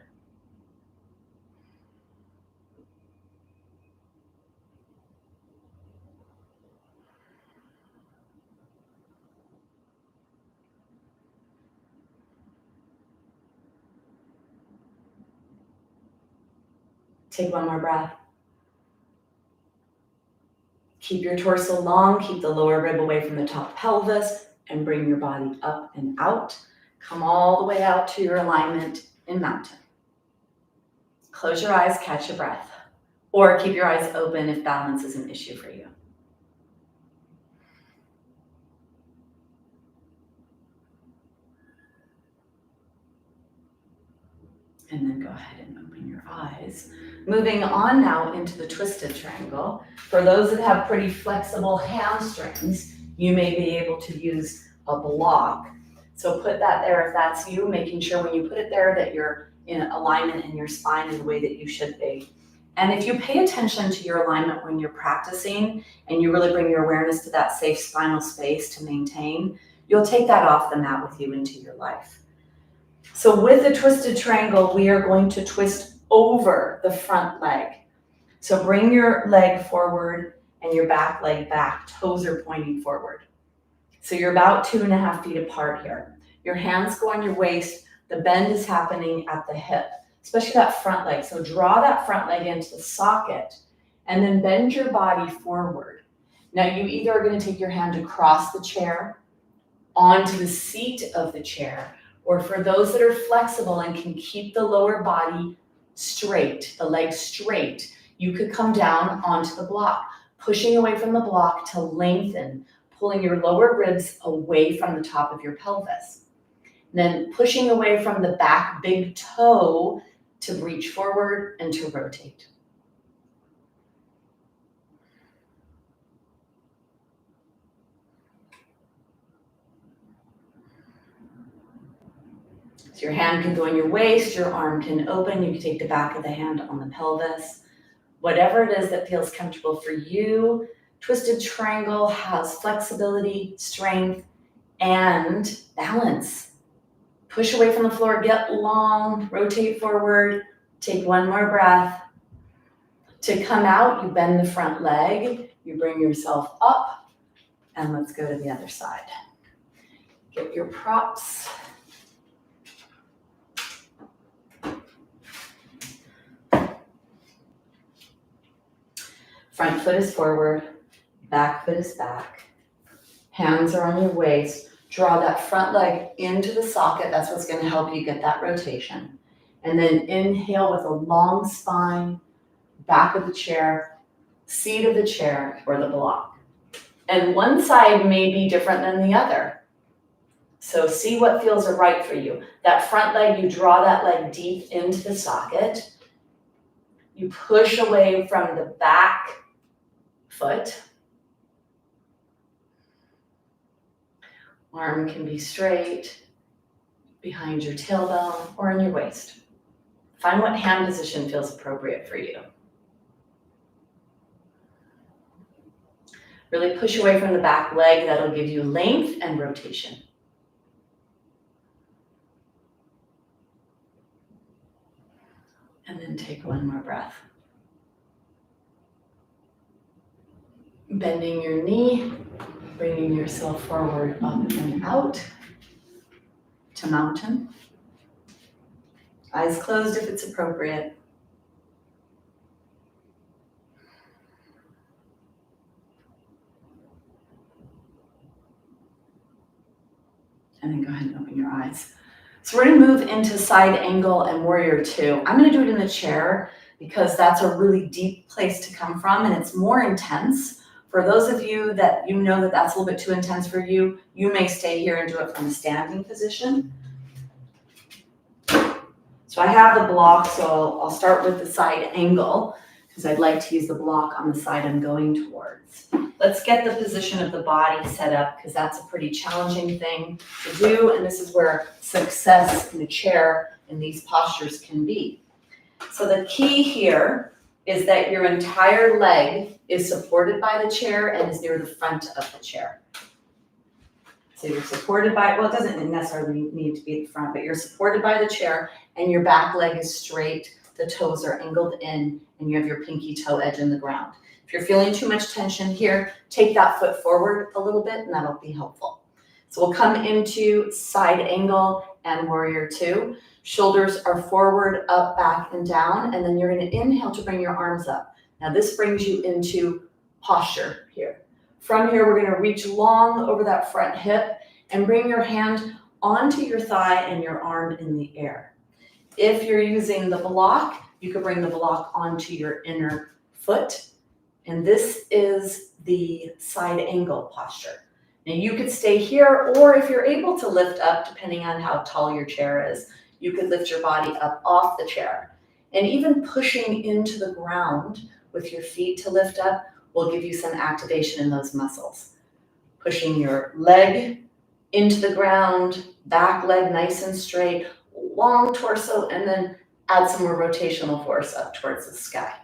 Take one more breath. Keep your torso long, keep the lower rib away from the top pelvis, and bring your body up and out. Come all the way out to your alignment in mountain. Close your eyes, catch your breath, or keep your eyes open if balance is an issue for you. And then go ahead and open your eyes. Moving on now into the twisted triangle. For those that have pretty flexible hamstrings, you may be able to use a block. So put that there if that's you, making sure when you put it there that you're in alignment in your spine in the way that you should be. And if you pay attention to your alignment when you're practicing and you really bring your awareness to that safe spinal space to maintain, you'll take that off the mat with you into your life. So with the twisted triangle, we are going to twist over the front leg. So bring your leg forward and your back leg back. Toes are pointing forward. So you're about 2.5 feet apart here. Your hands go on your waist. The bend is happening at the hip, especially that front leg. So draw that front leg into the socket and then bend your body forward. Now you either are going to take your hand across the chair, onto the seat of the chair, or for those that are flexible and can keep the lower body straight, the legs straight, you could come down onto the block, pushing away from the block to lengthen, pulling your lower ribs away from the top of your pelvis. Then pushing away from the back big toe to reach forward and to rotate. So your hand can go on your waist, your arm can open, you can take the back of the hand on the pelvis. Whatever it is that feels comfortable for you. Twisted triangle has flexibility, strength, and balance. Push away from the floor, get long, rotate forward, take one more breath. To come out, you bend the front leg, you bring yourself up, and let's go to the other side. Get your props. Front foot is forward, back foot is back. Hands are on your waist. Draw that front leg into the socket. That's what's going to help you get that rotation. And then inhale with a long spine, back of the chair, seat of the chair, or the block. And one side may be different than the other. So see what feels right for you. That front leg, you draw that leg deep into the socket. You push away from the back foot. Arm can be straight behind your tailbone or in your waist. Find what hand position feels appropriate for you. Really push away from the back leg. That'll give you length and rotation. And then take one more breath. Bending your knee, bringing yourself forward, up and out to mountain. Eyes closed if it's appropriate. And then go ahead and open your eyes. So we're going to move into side angle and warrior two. I'm going to do it in the chair because that's a really deep place to come from and it's more intense. For those of you that you know that that's a little bit too intense for you, you may stay here and do it from a standing position. So I have the block, so I'll start with the side angle because I'd like to use the block on the side I'm going towards. Let's get the position of the body set up because that's a pretty challenging thing to do, and this is where success in a chair in these postures can be. So the key here is that your entire leg is supported by the chair and is near the front of the chair. So you're supported by, well, it doesn't necessarily need to be at the front, but you're supported by the chair and your back leg is straight, the toes are angled in, and you have your pinky toe edge in the ground. If you're feeling too much tension here, take that foot forward a little bit and that'll be helpful. So we'll come into side angle and warrior two. Shoulders are forward, up, back, and down, and then you're going to inhale to bring your arms up. Now this brings you into posture here. From here, we're going to reach long over that front hip and bring your hand onto your thigh and your arm in the air. If you're using the block, you could bring the block onto your inner foot. And this is the side angle posture. Now you could stay here, or if you're able to lift up, depending on how tall your chair is, you could lift your body up off the chair. And even pushing into the ground with your feet to lift up will give you some activation in those muscles. Pushing your leg into the ground, back leg nice and straight, long torso, and then add some more rotational force up towards the sky.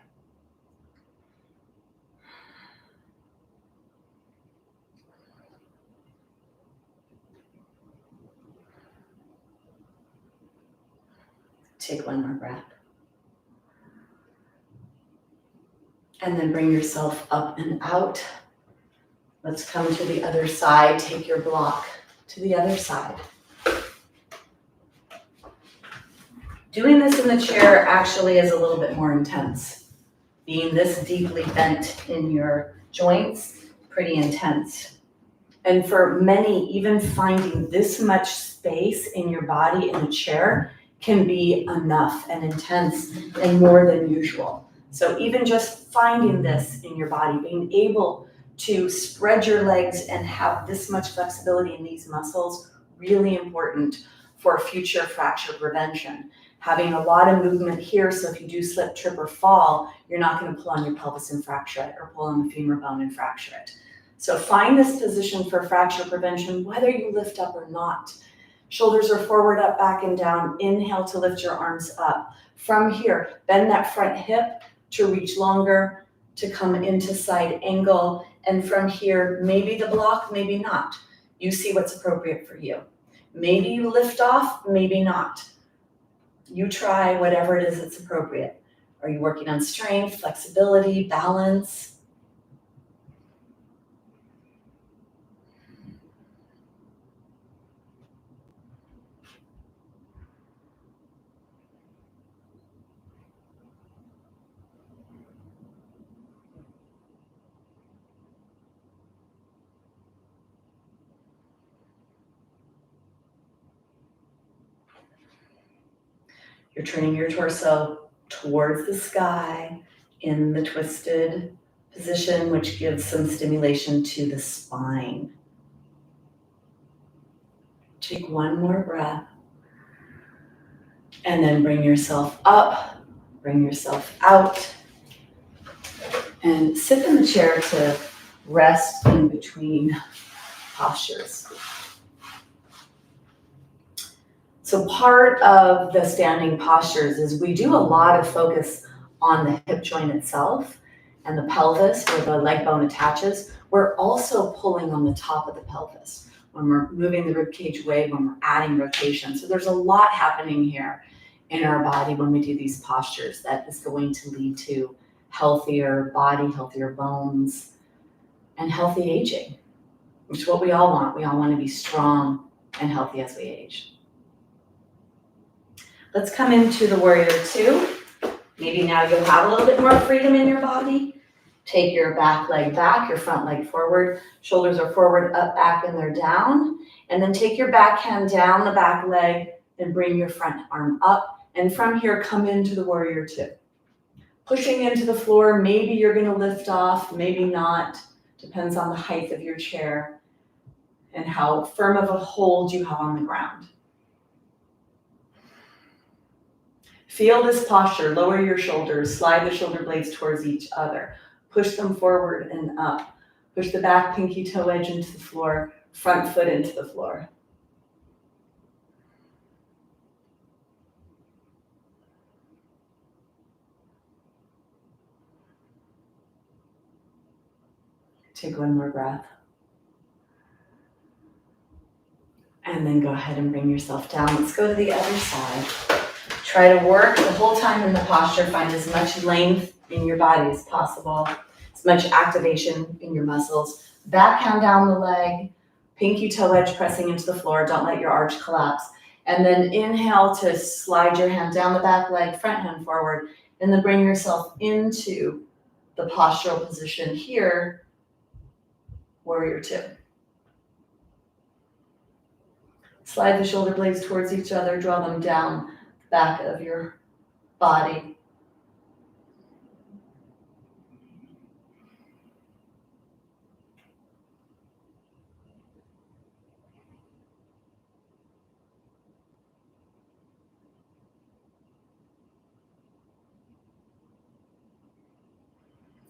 Take one more breath. And then bring yourself up and out. Let's come to the other side. Take your block to the other side. Doing this in the chair actually is a little bit more intense. Being this deeply bent in your joints, pretty intense. And for many, even finding this much space in your body in a chair can be enough and intense and more than usual. So even just finding this in your body, being able to spread your legs and have this much flexibility in these muscles, really important for future fracture prevention. Having a lot of movement here, so if you do slip, trip, or fall, you're not going to pull on your pelvis and fracture it, or pull on the femur bone and fracture it. So find this position for fracture prevention, whether you lift up or not. Shoulders are forward, up, back, and down. Inhale to lift your arms up. From here, bend that front hip to reach longer, to come into side angle. And from here, maybe the block, maybe not. You see what's appropriate for you. Maybe you lift off, maybe not. You try whatever it is that's appropriate. Are you working on strength, flexibility, balance? You're turning your torso towards the sky in the twisted position, which gives some stimulation to the spine. Take one more breath. And then bring yourself up, bring yourself out. And sit in the chair to rest in between postures. So part of the standing postures is we do a lot of focus on the hip joint itself and the pelvis where the leg bone attaches. We're also pulling on the top of the pelvis when we're moving the rib cage away, when we're adding rotation. So there's a lot happening here in our body when we do these postures that is going to lead to healthier body, healthier bones. and healthy aging, which is what we all want. We all want to be strong and healthy as we age. Let's come into the warrior two. Maybe now you'll have a little bit more freedom in your body. Take your back leg back, your front leg forward. Shoulders are forward, up, back, and they're down. And then take your back hand down the back leg and bring your front arm up. And from here, come into the warrior two. Pushing into the floor, maybe you're gonna lift off, maybe not. Depends on the height of your chair and how firm of a hold you have on the ground. Feel this posture, lower your shoulders, slide the shoulder blades towards each other. Push them forward and up. Push the back pinky toe edge into the floor, front foot into the floor. Take one more breath. And then go ahead and bring yourself down. Let's go to the other side. Try to work the whole time in the posture. Find as much length in your body as possible, as much activation in your muscles. Backhand down the leg, pinky toe edge pressing into the floor. Don't let your arch collapse. And then inhale to slide your hand down the back leg, front hand forward, and then bring yourself into the postural position here, warrior two. Slide the shoulder blades towards each other, draw them down the back of your body.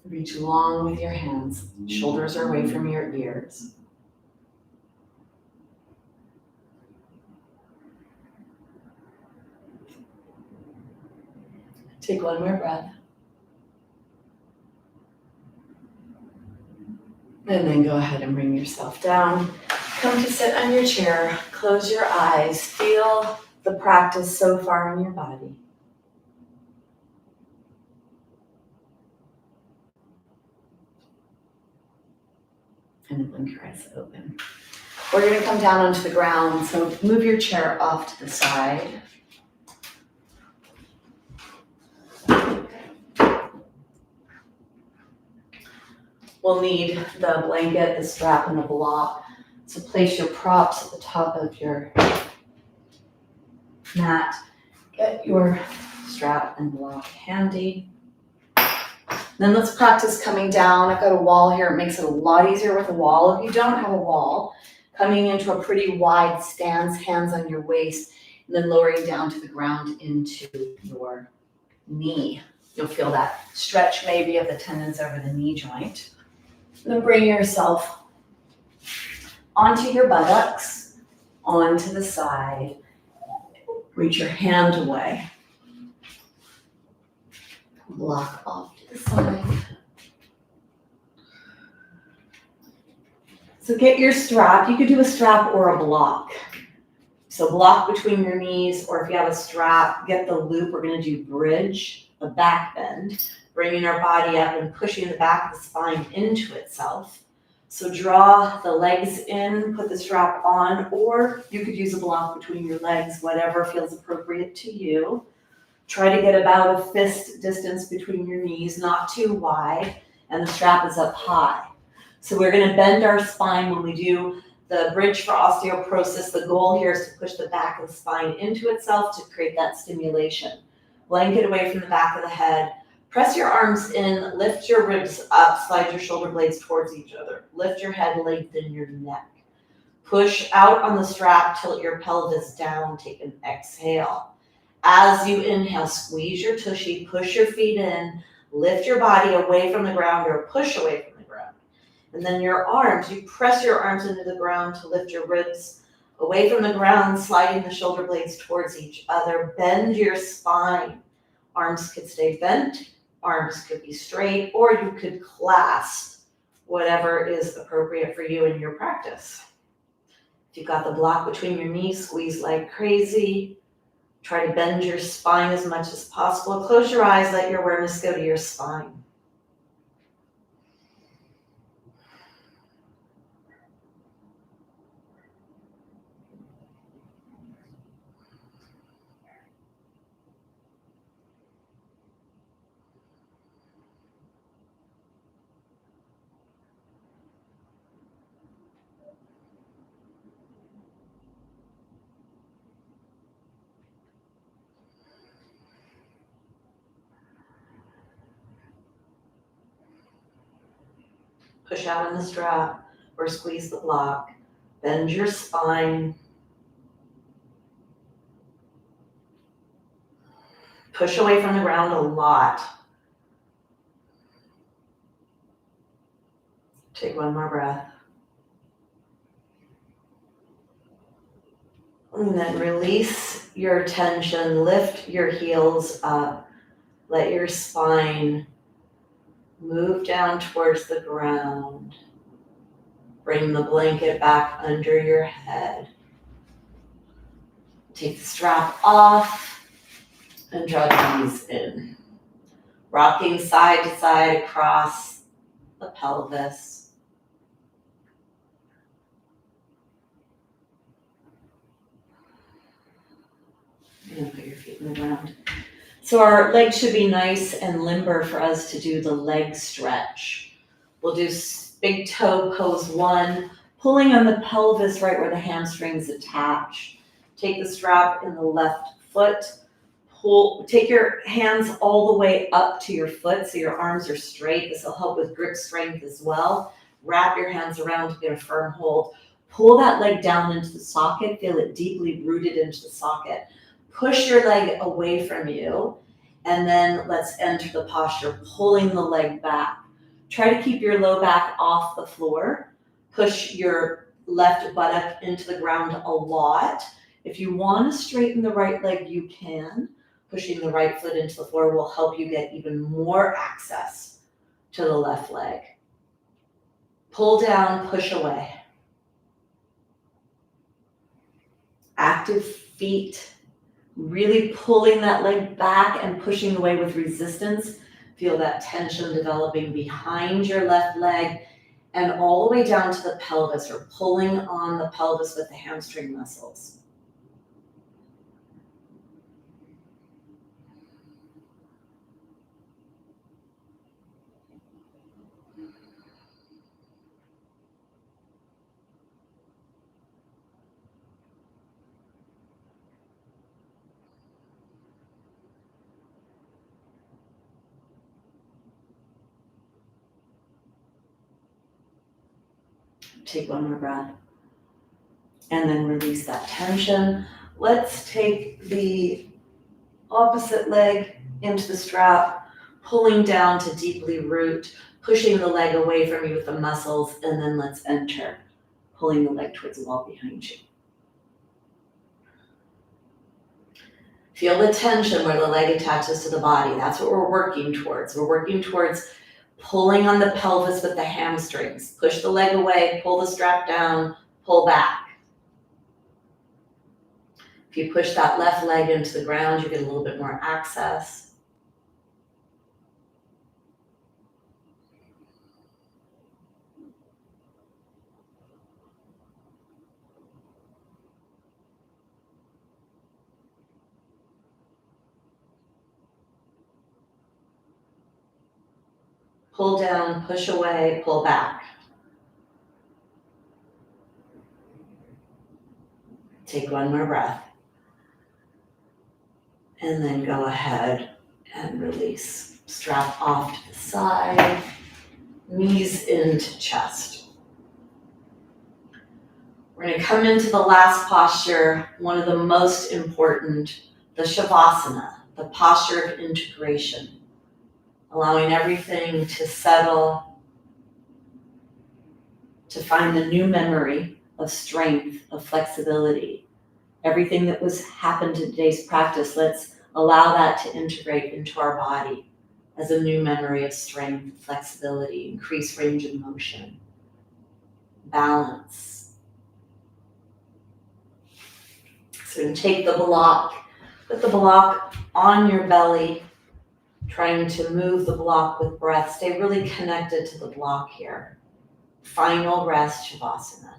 Reach long with your hands. Shoulders are away from your ears. Take one more breath. And then go ahead and bring yourself down. Come to sit on your chair. Close your eyes. Feel the practice so far in your body. And then blink your eyes open. We're going to come down onto the ground, so move your chair off to the side. We'll need the blanket, the strap, and a block. So place your props at the top of your mat. Get your strap and block handy. Then let's practice coming down. I've got a wall here. It makes it a lot easier with a wall. If you don't have a wall, coming into a pretty wide stance, hands on your waist, and then lowering down to the ground into your knee. You'll feel that stretch maybe of the tendons over the knee joint. And then bring yourself onto your buttocks, onto the side. Reach your hand away. Block off to the side. So get your strap. You could do a strap or a block. So block between your knees, or if you have a strap, get the loop. We're going to do bridge, a back bend, bringing our body up and pushing the back of the spine into itself. So draw the legs in, put the strap on, or you could use a block between your legs, whatever feels appropriate to you. Try to get about a fist distance between your knees, not too wide, and the strap is up high. So we're going to bend our spine when we do the bridge for osteoporosis. The goal here is to push the back of the spine into itself to create that stimulation. Blanket away from the back of the head. Press your arms in, lift your ribs up, slide your shoulder blades towards each other. Lift your head, lengthen your neck. Push out on the strap, tilt your pelvis down, take an exhale. As you inhale, squeeze your tushy, push your feet in, lift your body away from the ground or push away from the ground. And then your arms, you press your arms into the ground to lift your ribs away from the ground, sliding the shoulder blades towards each other. Bend your spine. Arms could stay bent, arms could be straight, or you could clasp, whatever is appropriate for you in your practice. If you've got the block between your knees, squeeze like crazy. Try to bend your spine as much as possible. Close your eyes, let your awareness go to your spine. Push out in the strap or squeeze the block. Bend your spine. Push away from the ground a lot. Take one more breath. And then release your tension, lift your heels up, let your spine move down towards the ground. Bring the blanket back under your head. Take the strap off and draw the knees in. Rocking side to side across the pelvis. You're gonna put your feet in the ground. So our legs should be nice and limber for us to do the leg stretch. We'll do big toe pose 1, pulling on the pelvis right where the hamstrings attach. Take the strap in the left foot. Take your hands all the way up to your foot so your arms are straight. This will help with grip strength as well. Wrap your hands around to get a firm hold. Pull that leg down into the socket. Feel it deeply rooted into the socket. Push your leg away from you, and then let's enter the posture, pulling the leg back. Try to keep your low back off the floor. Push your left buttock into the ground a lot. If you want to straighten the right leg, you can. Pushing the right foot into the floor will help you get even more access to the left leg. Pull down, push away. Active feet, really pulling that leg back and pushing away with resistance. Feel that tension developing behind your left leg and all the way down to the pelvis, or pulling on the pelvis with the hamstring muscles. Take one more breath and then release that tension. Let's take the opposite leg into the strap, pulling down to deeply root, pushing the leg away from you with the muscles, and then let's enter, pulling the leg towards the wall behind you. Feel the tension where the leg attaches to the body. That's what we're working towards. We're working towards pulling on the pelvis with the hamstrings. Push the leg away, pull the strap down, pull back. If you push that left leg into the ground, you get a little bit more access. Pull down, push away, pull back. Take one more breath. And then go ahead and release. Strap off to the side, knees into chest. We're going to come into the last posture, one of the most important, the Shavasana, the posture of integration. Allowing everything to settle, to find the new memory of strength, of flexibility. Everything that was happened in today's practice, let's allow that to integrate into our body as a new memory of strength, flexibility, increased range of motion, balance. So we're going to take the block, put the block on your belly, trying to move the block with breath. Stay really connected to the block here. Final rest, Shavasana.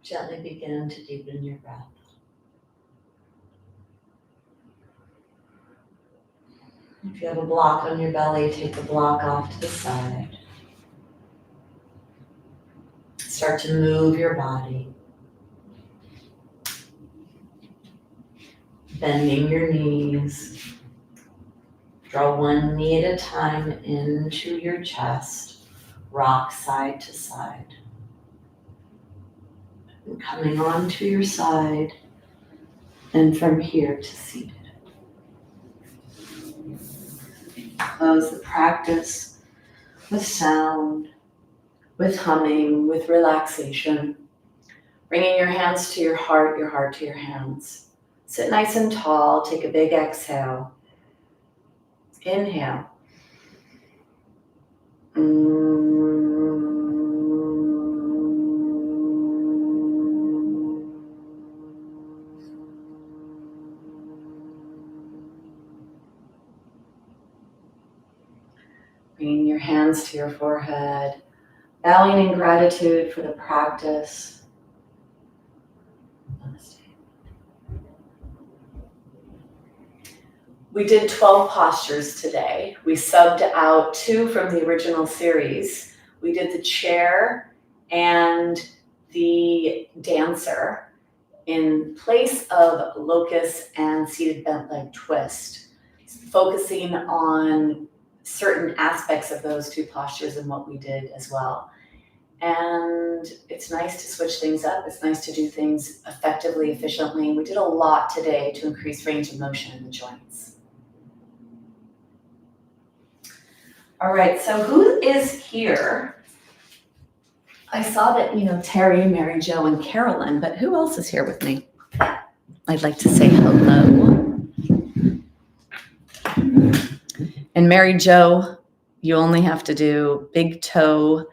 Gently begin to deepen your breath. If you have a block on your belly, take the block off to the side. Start to move your body. Bending your knees. Draw one knee at a time into your chest. Rock side to side. And coming onto your side, and from here to seated. Close the practice with sound, with humming, with relaxation. Bringing your hands to your heart to your hands. Sit nice and tall, take a big exhale. Inhale. Bringing your hands to your forehead, bowing in gratitude for the practice. Namaste. We did 12 postures today. We subbed out 2 from the original series. We did the chair and the dancer in place of locust and seated bent leg twist, focusing on certain aspects of those 2 postures and what we did as well. And it's nice to switch things up. It's nice to do things effectively, efficiently. We did a lot today to increase range of motion in the joints. All right, so who is here? I saw that, Terry, Mary Jo, and Carolyn, but who else is here with me? I'd like to say hello. And Mary Jo, you only have to do big toe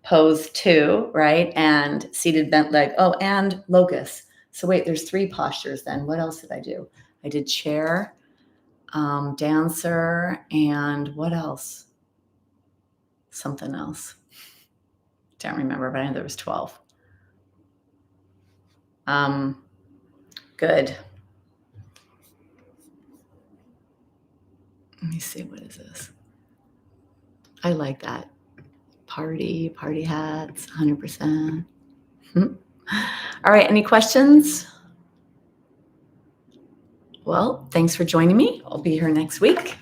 pose 2, right? And seated bent leg. Oh, and locust. So wait, there's 3 postures then. What else did I do? I did chair, dancer, and what else? Something else. Don't remember, but I know there was 12. Good. Let me see, what is this? I like that. Party hats, 100%. All right, any questions? Well, thanks for joining me. I'll be here next week.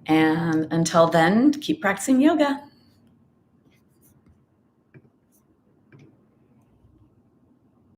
And until then, keep practicing yoga.